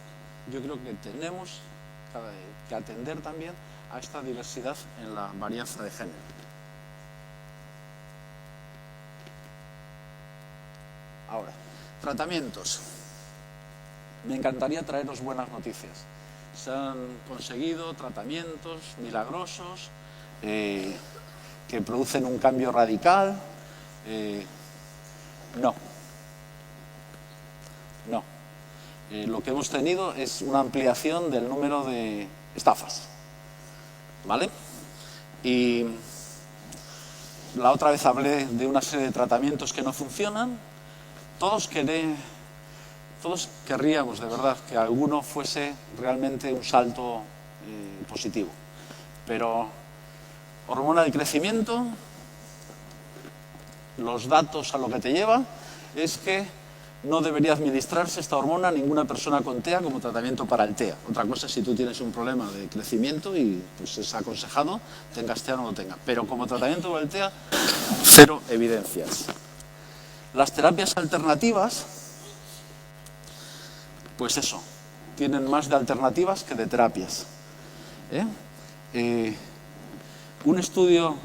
yo creo que tenemos que atender también a esta diversidad en la varianza de género. Ahora, tratamientos. Me encantaría traeros buenas noticias. Se han conseguido tratamientos milagrosos que producen un cambio radical. No. Lo que hemos tenido es una ampliación del número de estafas. ¿Vale? Y la otra vez hablé de una serie de tratamientos que no funcionan. Todos querríamos de verdad que alguno fuese realmente un salto positivo. Pero hormona del crecimiento, los datos a lo que te lleva es que no debería administrarse esta hormona a ninguna persona con TEA como tratamiento para el TEA. Otra cosa es si tú tienes un problema de crecimiento y pues es aconsejado, tengas TEA o no lo tengas. Pero como tratamiento para el TEA, 0 evidencias. Las terapias alternativas, pues eso, tienen más de alternativas que de terapias. Un estudio,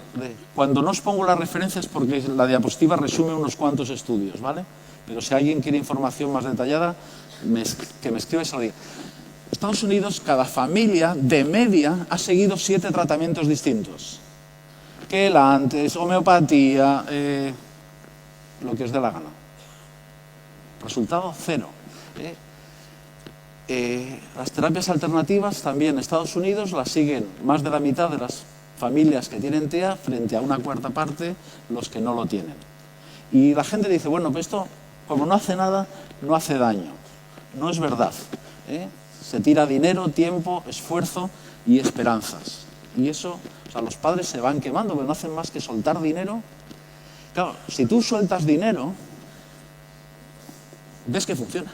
cuando no os pongo las referencias porque la diapositiva resume unos cuantos estudios, ¿vale? Pero si alguien quiere información más detallada, que me escriba y se lo diga. Estados Unidos, cada familia de media ha seguido 7 tratamientos distintos. Quelantes, homeopatía, lo que os dé la gana. Resultado 0. Las terapias alternativas también en Estados Unidos las siguen más de la mitad de las familias que tienen TEA frente a una cuarta parte los que no lo tienen. Y la gente dice, bueno, pues esto, como no hace nada, no hace daño. No es verdad. Se tira dinero, tiempo, esfuerzo y esperanzas. Y eso, o sea, los padres se van quemando, pero no hacen más que soltar dinero. Claro, si tú sueltas dinero, ves que funciona.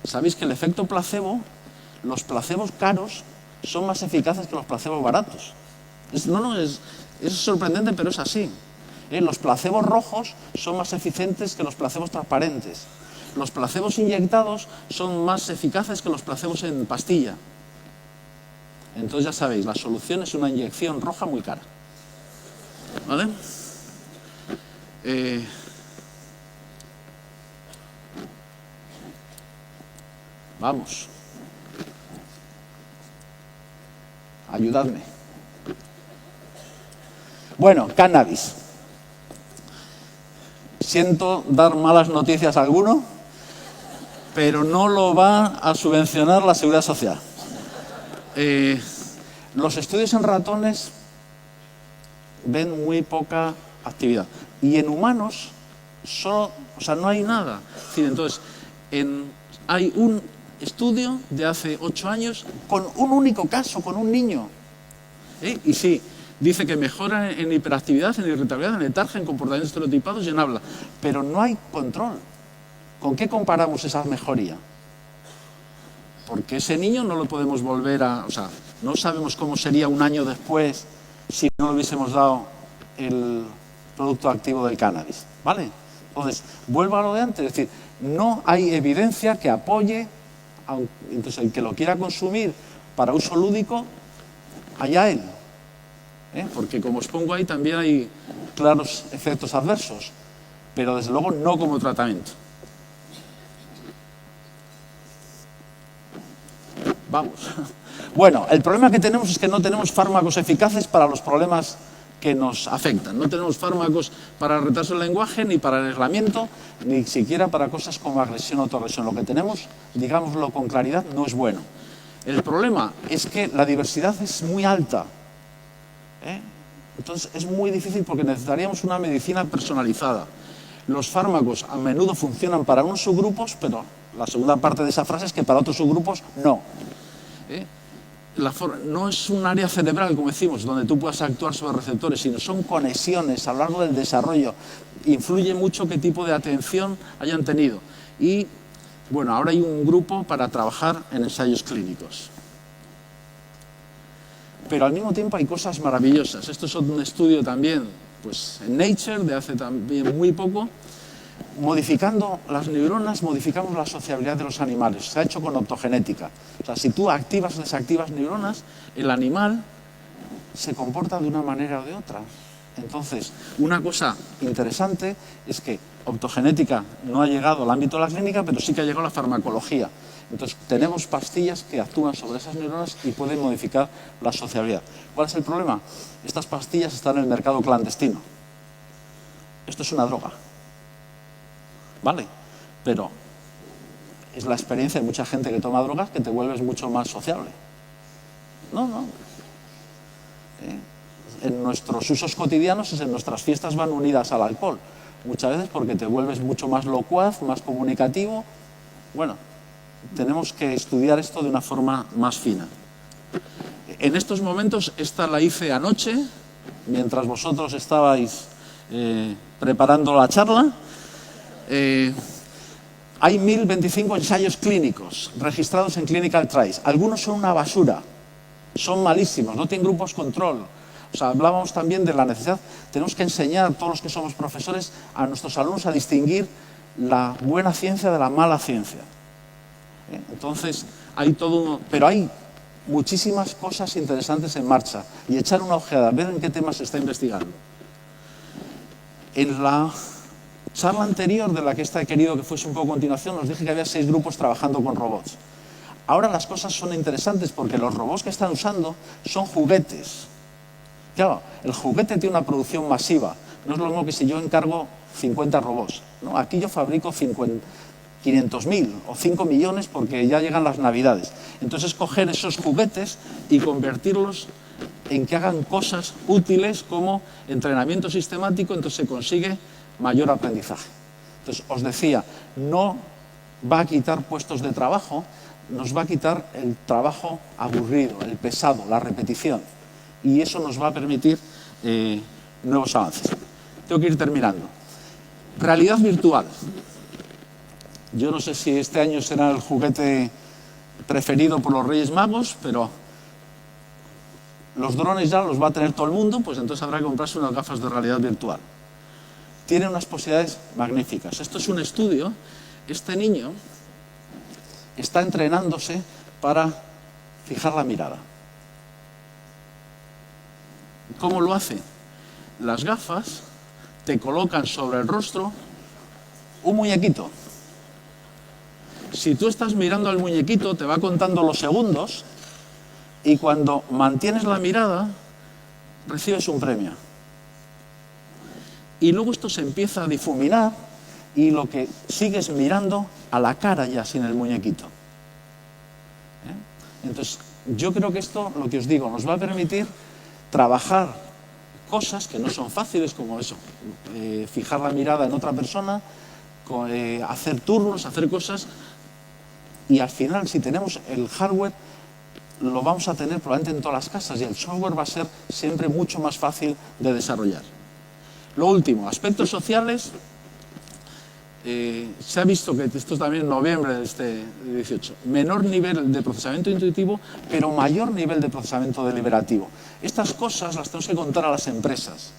Sabéis que el efecto placebo, los placebos caros son más eficaces que los placebos baratos. Es sorprendente, pero es así. Los placebos rojos son más eficientes que los placebos transparentes. los placebos inyectados son más eficaces que los placebos en pastilla. Entonces ya sabéis, la solución es una inyección roja muy cara. ¿Vale? Vamos. Ayudadme. Bueno, cannabis. Siento dar malas noticias a alguno, pero no lo va a subvencionar la Seguridad Social. Los estudios en ratones ven muy poca actividad. Y en humanos, no hay nada. Es decir, entonces, hay un estudio de hace 8 años con un único caso, con un niño. Y sí, dice que mejora en hiperactividad, en irritabilidad, en letargia, en comportamientos estereotipados y en habla. Pero no hay control. ¿Con qué comparamos esa mejoría? Porque ese niño no lo podemos volver a... no sabemos cómo sería un año después si no le hubiésemos dado el producto activo del cannabis. ¿Vale? Entonces, vuelvo a lo de antes. Es decir, no hay evidencia que apoye... Entonces, el que lo quiera consumir para uso lúdico, allá él. Porque como os pongo ahí, también hay claros efectos adversos. Pero desde luego no como tratamiento. Vamos. Bueno, el problema que tenemos es que no tenemos fármacos eficaces para los problemas que nos afectan. No tenemos fármacos para el retraso del lenguaje, ni para el aislamiento, ni siquiera para cosas como agresión o autoagresión. Lo que tenemos, digámoslo con claridad, no es bueno. El problema es que la diversidad es muy alta. Entonces es muy difícil porque necesitaríamos una medicina personalizada. Los fármacos a menudo funcionan para unos subgrupos, pero la segunda parte de esa frase es que para otros subgrupos no. No es un área cerebral, como decimos, donde tú puedas actuar sobre receptores, sino son conexiones a lo largo del desarrollo. Influye mucho qué tipo de atención hayan tenido. Y, bueno, ahora hay un grupo para trabajar en ensayos clínicos. Pero al mismo tiempo hay cosas maravillosas. Esto es un estudio también, pues, en Nature, de hace también muy poco. Modificando las neuronas, modificamos la sociabilidad de los animales. Se ha hecho con optogenética. Si tú activas o desactivas neuronas, el animal se comporta de una manera o de otra. Entonces, una cosa interesante es que optogenética no ha llegado al ámbito de la clínica, pero sí que ha llegado a la farmacología. Entonces, tenemos pastillas que actúan sobre esas neuronas y pueden modificar la sociabilidad. ¿Cuál es el problema? Estas pastillas están en el mercado clandestino. Esto es una droga. ¿Vale? Pero es la experiencia de mucha gente que toma drogas que te vuelves mucho más sociable. No. En nuestros usos cotidianos, en nuestras fiestas van unidas al alcohol. Muchas veces porque te vuelves mucho más locuaz, más comunicativo. Bueno, tenemos que estudiar esto de una forma más fina. En estos momentos, esta la hice anoche, mientras vosotros estabais preparando la charla. Hay 1025 ensayos clínicos registrados en Clinical Trials. Algunos son una basura, son malísimos, no tienen grupos control. Hablábamos también de la necesidad, tenemos que enseñar, todos los que somos profesores, a nuestros alumnos a distinguir la buena ciencia de la mala ciencia. Entonces, pero hay muchísimas cosas interesantes en marcha. Y echar una ojeada, ver en qué temas se está investigando. En la charla anterior, de la que he querido que fuese un poco continuación, os dije que había 6 grupos trabajando con robots. Ahora las cosas son interesantes porque los robots que están usando son juguetes. Claro, el juguete tiene una producción masiva. No es lo mismo que si yo encargo 50 robots, ¿no? Aquí yo fabrico 500.000 o 5 millones porque ya llegan las Navidades. Entonces, coger esos juguetes y convertirlos en que hagan cosas útiles como entrenamiento sistemático, entonces se consigue mayor aprendizaje. Entonces, os decía, no va a quitar puestos de trabajo, nos va a quitar el trabajo aburrido, el pesado, la repetición. Y eso nos va a permitir nuevos avances. Tengo que ir terminando. Realidad virtual. Yo no sé si este año será el juguete preferido por los Reyes Magos, pero los drones ya los va a tener todo el mundo, pues entonces habrá que comprarse unas gafas de realidad virtual. Tiene unas posibilidades magníficas. Esto es un estudio este niño está entrenándose para fijar la mirada. ¿Cómo lo hace? Las gafas te colocan sobre el rostro un muñequito. Si tú estás mirando al muñequito, te va contando los segundos y cuando mantienes la mirada, recibes un premio. Y luego esto se empieza a difuminar y lo que sigues mirando a la cara ya, sin el muñequito. Entonces, yo creo que esto, lo que os digo, nos va a permitir trabajar cosas que no son fáciles, como eso, fijar la mirada en otra persona, hacer turnos, hacer cosas, y al final, si tenemos el hardware, lo vamos a tener probablemente en todas las casas y el software va a ser siempre mucho más fácil de desarrollar. Lo último, aspectos sociales. Se ha visto que esto también en noviembre de este 18, menor nivel de procesamiento intuitivo, pero mayor nivel de procesamiento deliberativo. Estas cosas las tenemos que contar a las empresas.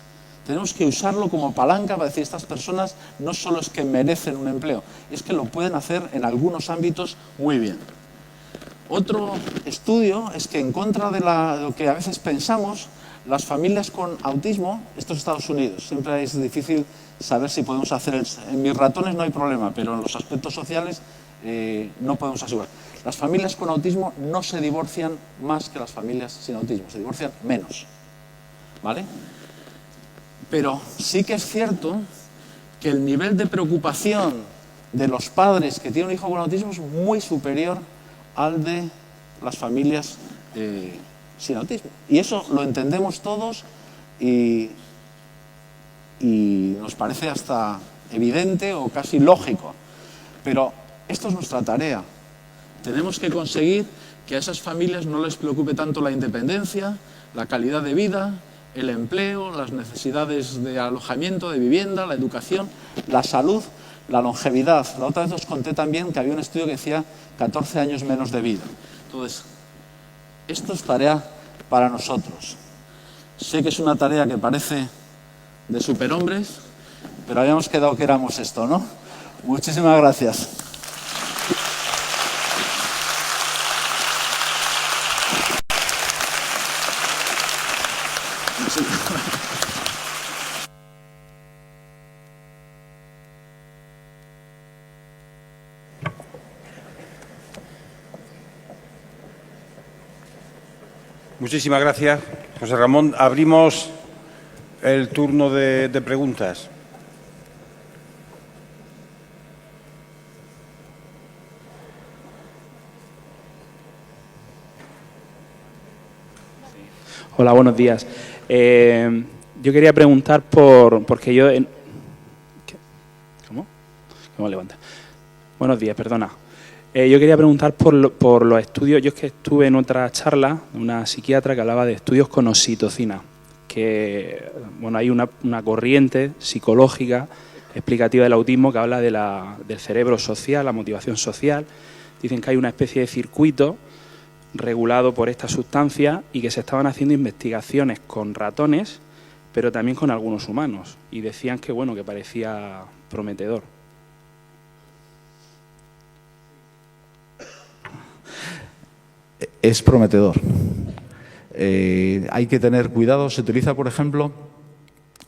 Tenemos que usarlo como palanca para decir, estas personas no solo es que merecen un empleo, es que lo pueden hacer en algunos ámbitos muy bien. Otro estudio es que en contra de lo que a veces pensamos, las familias con autismo, esto es Estados Unidos, siempre es difícil saber si podemos hacer, en mis ratones no hay problema, pero en los aspectos sociales no podemos asegurar. Las familias con autismo no se divorcian más que las familias sin autismo, se divorcian menos, ¿vale? Pero sí que es cierto que el nivel de preocupación de los padres que tienen un hijo con autismo es muy superior al de las familias sin autismo. Y eso lo entendemos todos y nos parece hasta evidente o casi lógico. Pero esto es nuestra tarea. Tenemos que conseguir que a esas familias no les preocupe tanto la independencia, la calidad de vida, el empleo, las necesidades de alojamiento, de vivienda, la educación, la salud, la longevidad. La otra vez os conté también que había un estudio que decía 14 años menos de vida. Entonces, esto es tarea para nosotros. Sé que es una tarea que parece de superhombres, pero habíamos quedado que éramos esto, ¿no? Muchísimas gracias. Muchísimas gracias, José Ramón. Abrimos el turno de preguntas. Hola, buenos días. Yo quería preguntar porque yo... ¿Cómo? ¿Cómo levanta? Buenos días, perdona. Yo quería preguntar por los estudios. Yo es que estuve en otra charla de una psiquiatra que hablaba de estudios con oxitocina, que bueno, hay una corriente psicológica explicativa del autismo que habla del cerebro social, la motivación social. Dicen que hay una especie de circuito regulado por esta sustancia y que se estaban haciendo investigaciones con ratones, pero también con algunos humanos. Y decían que bueno, que parecía prometedor. Es prometedor. Hay que tener cuidado. Se utiliza, por ejemplo,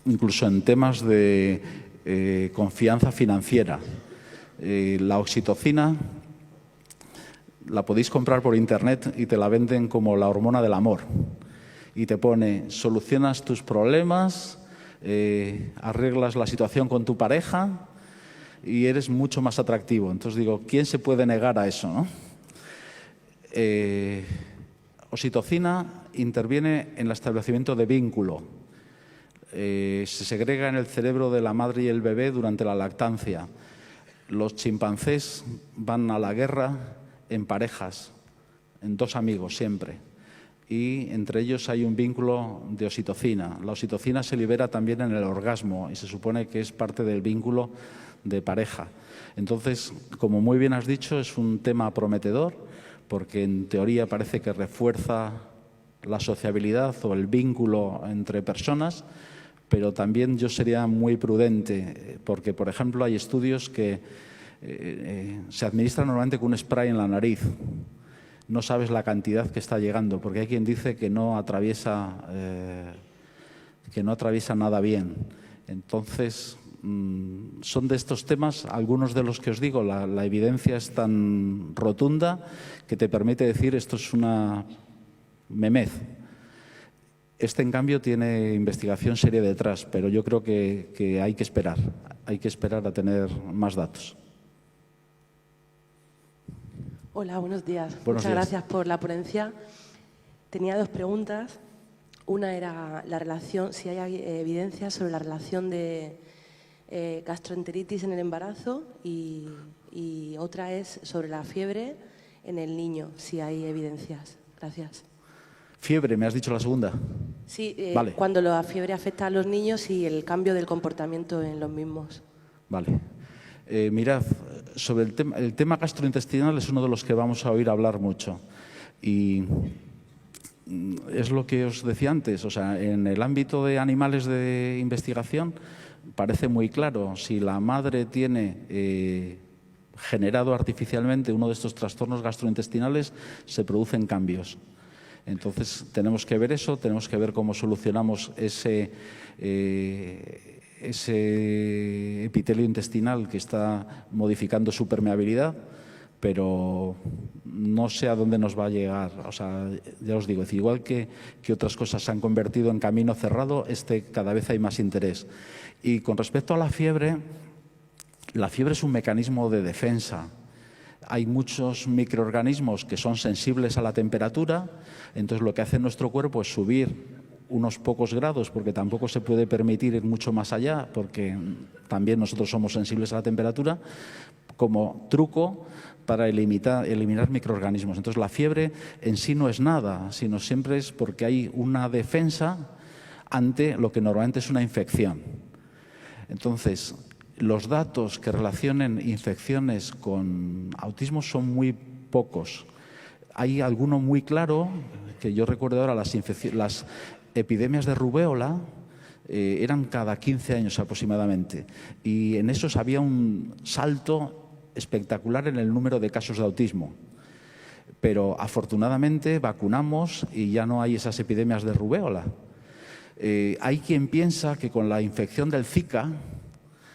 incluso en temas de confianza financiera. La oxitocina la podéis comprar por internet y te la venden como la hormona del amor. Y te pone, solucionas tus problemas, arreglas la situación con tu pareja y eres mucho más atractivo. Entonces digo, ¿quién se puede negar a eso, no? Oxitocina interviene en el establecimiento de vínculo. Se segrega en el cerebro de la madre y el bebé durante la lactancia. Los chimpancés van a la guerra en parejas, en dos amigos siempre. Y entre ellos hay un vínculo de oxitocina. La oxitocina se libera también en el orgasmo y se supone que es parte del vínculo de pareja. Entonces, como muy bien has dicho, es un tema prometedor, porque en teoría parece que refuerza la sociabilidad o el vínculo entre personas, pero también yo sería muy prudente, porque, por ejemplo, hay estudios que se administra normalmente con un spray en la nariz. No sabes la cantidad que está llegando, porque hay quien dice que no atraviesa nada bien. Entonces, son de estos temas, algunos de los que os digo, la evidencia es tan rotunda que te permite decir esto es una memez. Este, en cambio, tiene investigación seria detrás, pero yo creo que hay que esperar a tener más datos. Hola, buenos días. Buenos días. Gracias por la ponencia. Tenía dos preguntas. Una era la relación, si hay evidencia sobre la relación de gastroenteritis en el embarazo y otra es sobre la fiebre en el niño, si hay evidencias. Gracias. Fiebre, ¿me has dicho la segunda? Sí, Vale. cuando la fiebre afecta a los niños y el cambio del comportamiento en los mismos. Vale. Mirad, sobre el tema gastrointestinal es uno de los que vamos a oír hablar mucho. Y es lo que os decía antes, o sea, en el ámbito de animales de investigación parece muy claro. Si la madre tiene generado artificialmente uno de estos trastornos gastrointestinales, se producen cambios. Entonces, tenemos que ver eso, tenemos que ver cómo solucionamos ese epitelio intestinal que está modificando su permeabilidad, pero no sé a dónde nos va a llegar. O sea, ya os digo, igual que otras cosas se han convertido en camino cerrado, cada vez hay más interés. Y con respecto a la fiebre es un mecanismo de defensa. Hay muchos microorganismos que son sensibles a la temperatura, entonces lo que hace nuestro cuerpo es subir unos pocos grados, porque tampoco se puede permitir ir mucho más allá, porque también nosotros somos sensibles a la temperatura, como truco para eliminar microorganismos. Entonces la fiebre en sí no es nada, sino siempre es porque hay una defensa ante lo que normalmente es una infección. Entonces, los datos que relacionen infecciones con autismo son muy pocos. Hay alguno muy claro, que yo recuerdo ahora, las epidemias de rubéola eran cada 15 años aproximadamente. Y en esos había un salto espectacular en el número de casos de autismo. Pero afortunadamente vacunamos y ya no hay esas epidemias de rubéola. Hay quien piensa que con la infección del Zika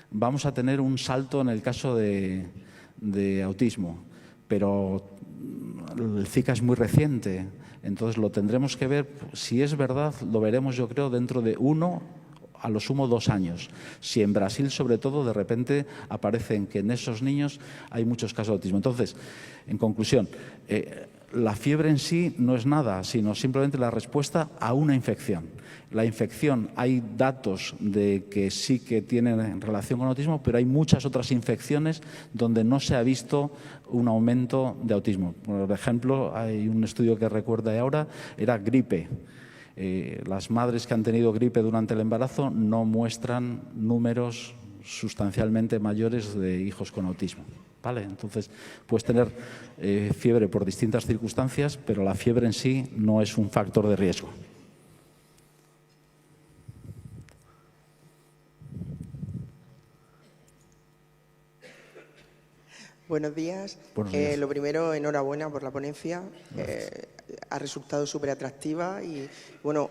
vamos a tener un salto en el caso de autismo, pero el Zika es muy reciente, entonces lo tendremos que ver. Si es verdad, lo veremos, yo creo, dentro de 1 a lo sumo 2 años. Si en Brasil, sobre todo, de repente aparecen que en esos niños hay muchos casos de autismo. Entonces, en conclusión, la fiebre en sí no es nada, sino simplemente la respuesta a una infección. La infección, hay datos de que sí que tienen relación con autismo, pero hay muchas otras infecciones donde no se ha visto un aumento de autismo. Por ejemplo, hay un estudio que recuerdo ahora, era gripe. Las madres que han tenido gripe durante el embarazo no muestran números sustancialmente mayores de hijos con autismo. ¿Vale? Entonces, puedes tener fiebre por distintas circunstancias, pero la fiebre en sí no es un factor de riesgo. Buenos días. Buenos días. Lo primero, enhorabuena por la ponencia. Ha resultado súper atractiva y, bueno,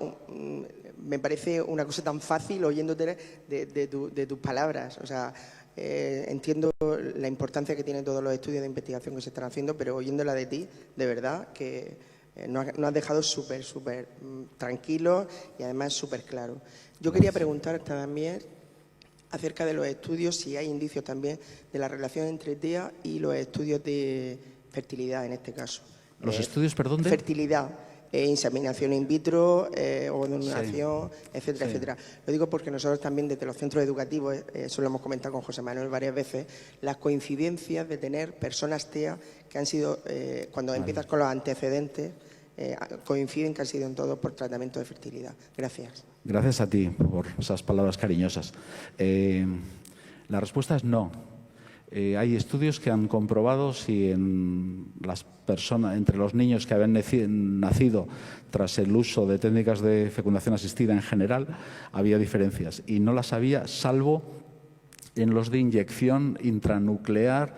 me parece una cosa tan fácil oyéndote de tus palabras. O sea, entiendo la importancia que tienen todos los estudios de investigación que se están haciendo, pero oyéndola de ti, de verdad, que nos has dejado súper tranquilo y además súper claro. Yo quería preguntar también acerca de los estudios, si hay indicios también de la relación entre TEA y los estudios de fertilidad en este caso. ¿Los estudios, perdón, de? Fertilidad, inseminación in vitro, ovulación, etcétera, Sí. etcétera. Lo digo porque nosotros también desde los centros educativos, eso lo hemos comentado con José Manuel varias veces, las coincidencias de tener personas TEA que han sido, cuando empiezas con los antecedentes, coinciden que han sido en todos por tratamiento de fertilidad. Gracias. Gracias a ti por esas palabras cariñosas. La respuesta es no. Hay estudios que han comprobado si en las personas, entre los niños que habían nacido tras el uso de técnicas de fecundación asistida en general, había diferencias. Y no las había, salvo en los de inyección intranuclear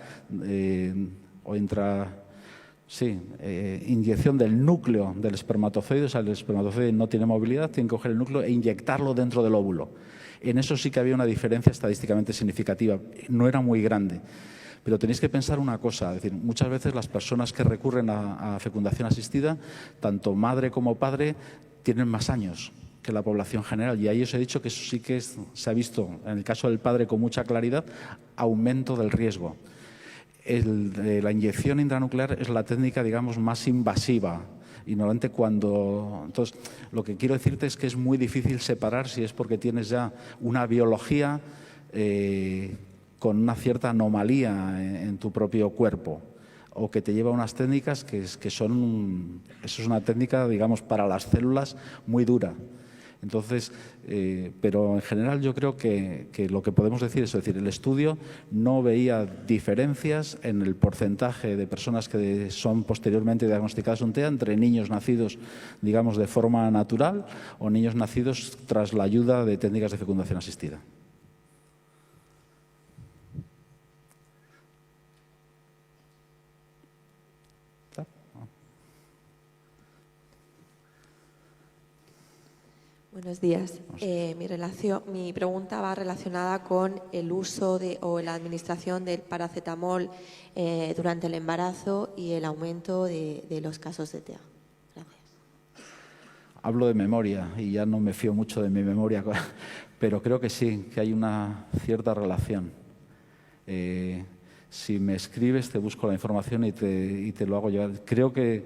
o inyección del núcleo del espermatozoide. O sea, el espermatozoide no tiene movilidad, tiene que coger el núcleo e inyectarlo dentro del óvulo. En eso sí que había una diferencia estadísticamente significativa. No era muy grande. Pero tenéis que pensar una cosa, es decir, muchas veces las personas que recurren a fecundación asistida, tanto madre como padre, tienen más años que la población general. Y ahí os he dicho que eso sí que se ha visto, en el caso del padre con mucha claridad, aumento del riesgo. La inyección intranuclear es la técnica, digamos, más invasiva. Y normalmente Entonces, lo que quiero decirte es que es muy difícil separar si es porque tienes ya una biología con una cierta anomalía en tu propio cuerpo, o que te lleva a unas técnicas que son... Eso es una técnica, digamos, para las células muy dura. Entonces, pero en general yo creo que lo que podemos decir es decir, el estudio no veía diferencias en el porcentaje de personas que son posteriormente diagnosticadas un TEA entre niños nacidos, digamos, de forma natural o niños nacidos tras la ayuda de técnicas de fecundación asistida. Buenos días. Mi pregunta va relacionada con el uso o la administración del paracetamol durante el embarazo y el aumento de los casos de TEA. Gracias. Hablo de memoria y ya no me fío mucho de mi memoria, pero creo que sí, que hay una cierta relación. Si me escribes, te busco la información y te lo hago llegar. Creo que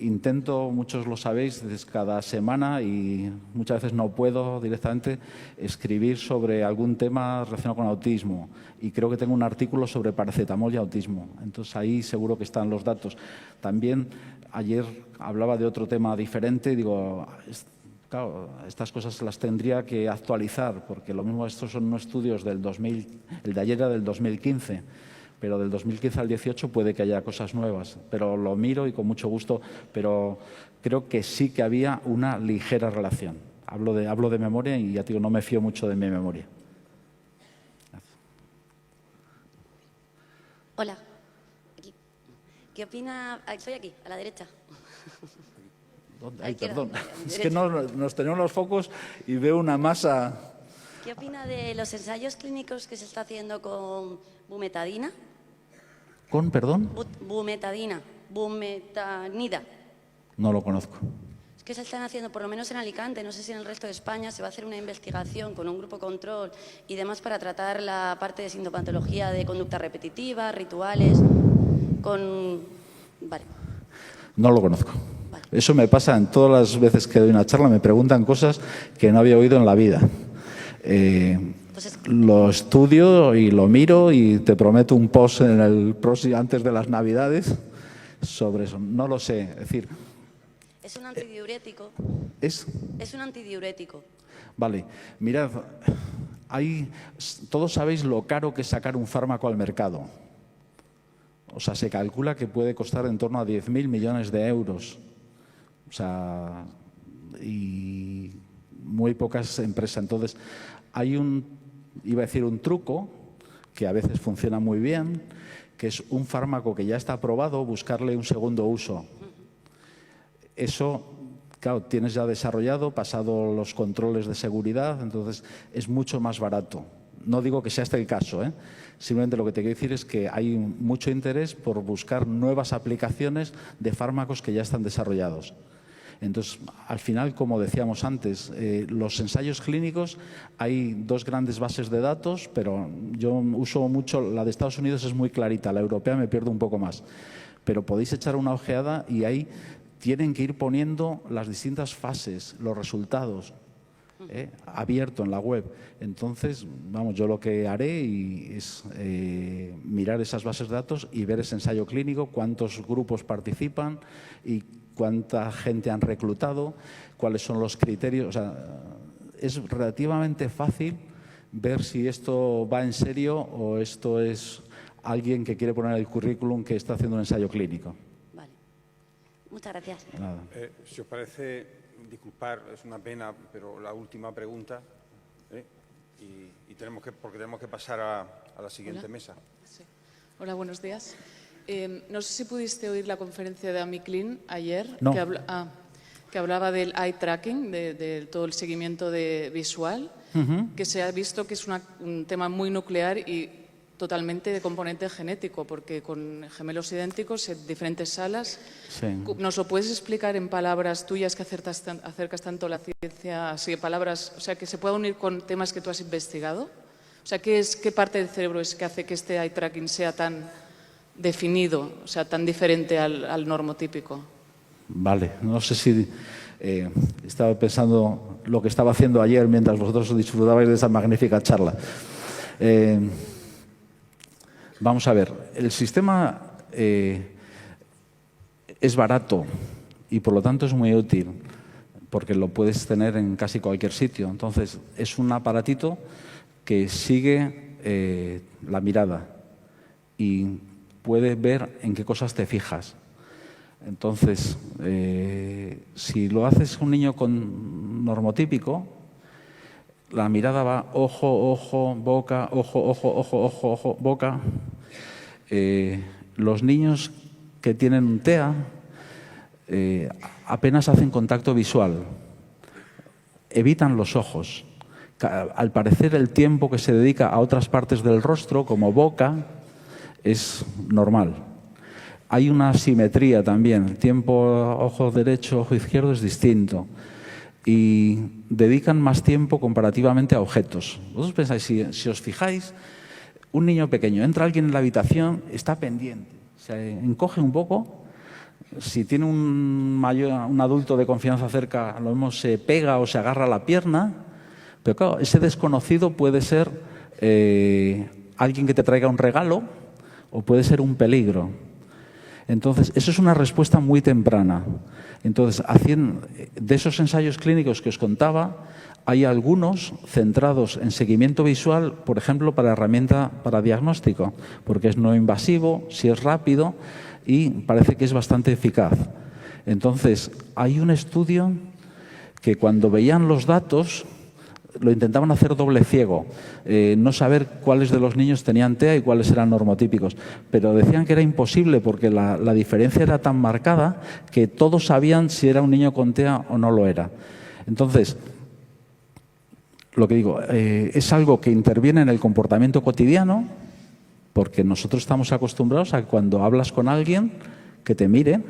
intento, muchos lo sabéis, cada semana, y muchas veces no puedo directamente escribir sobre algún tema relacionado con autismo. Y creo que tengo un artículo sobre paracetamol y autismo. Entonces ahí seguro que están los datos. También ayer hablaba de otro tema diferente. Digo, claro, estas cosas las tendría que actualizar, porque lo mismo estos son unos estudios del 2000, el de ayer era del 2015. Pero del 2015 al 18 puede que haya cosas nuevas. Pero lo miro y con mucho gusto, pero creo que sí que había una ligera relación. Hablo de memoria y ya te digo, no me fío mucho de mi memoria. Gracias. Hola. Aquí. ¿Qué opina? Soy aquí, a la derecha. ¿Dónde? Ay, perdón. Es que nos tenemos los focos y veo una masa. ¿Qué opina de los ensayos clínicos que se está haciendo con bumetadina? ¿Con, perdón? Bumetanida. No lo conozco. Es que se están haciendo, por lo menos en Alicante, no sé si en el resto de España, se va a hacer una investigación con un grupo control y demás para tratar la parte de sintomatología de conducta repetitiva, rituales, Vale. No lo conozco. Vale. Eso me pasa en todas las veces que doy una charla, me preguntan cosas que no había oído en la vida. Lo estudio y lo miro y te prometo un post antes de las Navidades sobre eso. No lo sé, es decir... Es un antidiurético. ¿Es? Es un antidiurético. Vale, mirad, todos sabéis lo caro que es sacar un fármaco al mercado. O sea, se calcula que puede costar en torno a 10.000 millones de euros. O sea, y muy pocas empresas. Entonces, hay iba a decir un truco, que a veces funciona muy bien, que es un fármaco que ya está aprobado, buscarle un segundo uso. Eso, claro, tienes ya desarrollado, pasado los controles de seguridad, entonces es mucho más barato. No digo que sea este el caso, simplemente lo que te quiero decir es que hay mucho interés por buscar nuevas aplicaciones de fármacos que ya están desarrollados. Entonces, al final, como decíamos antes, los ensayos clínicos, hay dos grandes bases de datos, pero yo uso mucho, la de Estados Unidos es muy clarita, la europea me pierdo un poco más. Pero podéis echar una ojeada y ahí tienen que ir poniendo las distintas fases, los resultados, abierto en la web. Entonces, vamos, yo lo que haré es mirar esas bases de datos y ver ese ensayo clínico, cuántos grupos participan y cuánta gente han reclutado, cuáles son los criterios. O sea, es relativamente fácil ver si esto va en serio o esto es alguien que quiere poner en el currículum que está haciendo un ensayo clínico. Vale. Muchas gracias. Nada. Si os parece, disculpar, es una pena, pero la última pregunta. porque tenemos que pasar a la siguiente mesa. Sí. Hola, buenos días. No sé si pudiste oír la conferencia de Amy Klein ayer, No. que hablaba del eye tracking, de todo el seguimiento visual, que se ha visto que es un tema muy nuclear y totalmente de componente genético, porque con gemelos idénticos en diferentes salas. Sí. ¿Nos lo puedes explicar en palabras tuyas que acercas tanto la ciencia, así palabras, o sea, que se pueda unir con temas que tú has investigado? O sea, ¿qué parte del cerebro es que hace que este eye tracking sea tan definido, o sea, tan diferente al normotípico? Vale, no sé si estaba pensando lo que estaba haciendo ayer mientras vosotros disfrutabais de esa magnífica charla. Vamos a ver, el sistema es barato y por lo tanto es muy útil porque lo puedes tener en casi cualquier sitio. Entonces, es un aparatito que sigue la mirada y puede ver en qué cosas te fijas. Entonces, si lo haces con un niño con normotípico, la mirada va ojo, ojo, boca, ojo, ojo, ojo, ojo, ojo, boca. Los niños que tienen TEA apenas hacen contacto visual, evitan los ojos. Al parecer, el tiempo que se dedica a otras partes del rostro, como boca, es normal. Hay una simetría también. Tiempo ojo derecho, ojo izquierdo es distinto. Y dedican más tiempo comparativamente a objetos. Vosotros pensáis, si os fijáis, un niño pequeño, entra alguien en la habitación, está pendiente, se encoge un poco. Si tiene un adulto de confianza cerca, lo mismo se pega o se agarra a la pierna. Pero claro, ese desconocido puede ser alguien que te traiga un regalo o puede ser un peligro. Entonces, eso es una respuesta muy temprana. Entonces, de esos ensayos clínicos que os contaba, hay algunos centrados en seguimiento visual, por ejemplo, para herramienta para diagnóstico, porque es no invasivo, sí es rápido y parece que es bastante eficaz. Entonces, hay un estudio que cuando veían los datos lo intentaban hacer doble ciego, no saber cuáles de los niños tenían TEA y cuáles eran normotípicos, pero decían que era imposible porque la diferencia era tan marcada que todos sabían si era un niño con TEA o no lo era. Entonces, lo que digo, es algo que interviene en el comportamiento cotidiano, porque nosotros estamos acostumbrados a que cuando hablas con alguien que te mire,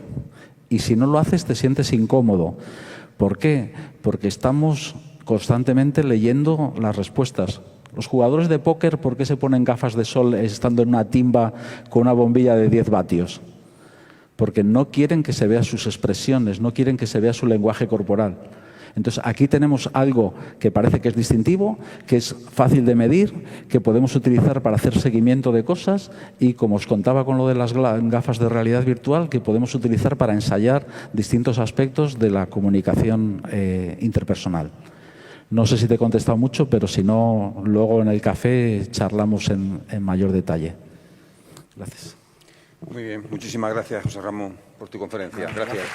y si no lo haces te sientes incómodo. ¿Por qué? Porque estamos constantemente leyendo las respuestas. Los jugadores de póker, ¿por qué se ponen gafas de sol estando en una timba con una bombilla de 10 vatios? Porque no quieren que se vean sus expresiones, no quieren que se vea su lenguaje corporal. Entonces, aquí tenemos algo que parece que es distintivo, que es fácil de medir, que podemos utilizar para hacer seguimiento de cosas y, como os contaba con lo de las gafas de realidad virtual, que podemos utilizar para ensayar distintos aspectos de la comunicación interpersonal. No sé si te he contestado mucho, pero si no, luego en el café charlamos en mayor detalle. Gracias. Muy bien. Muchísimas gracias, José Ramón, por tu conferencia. Gracias.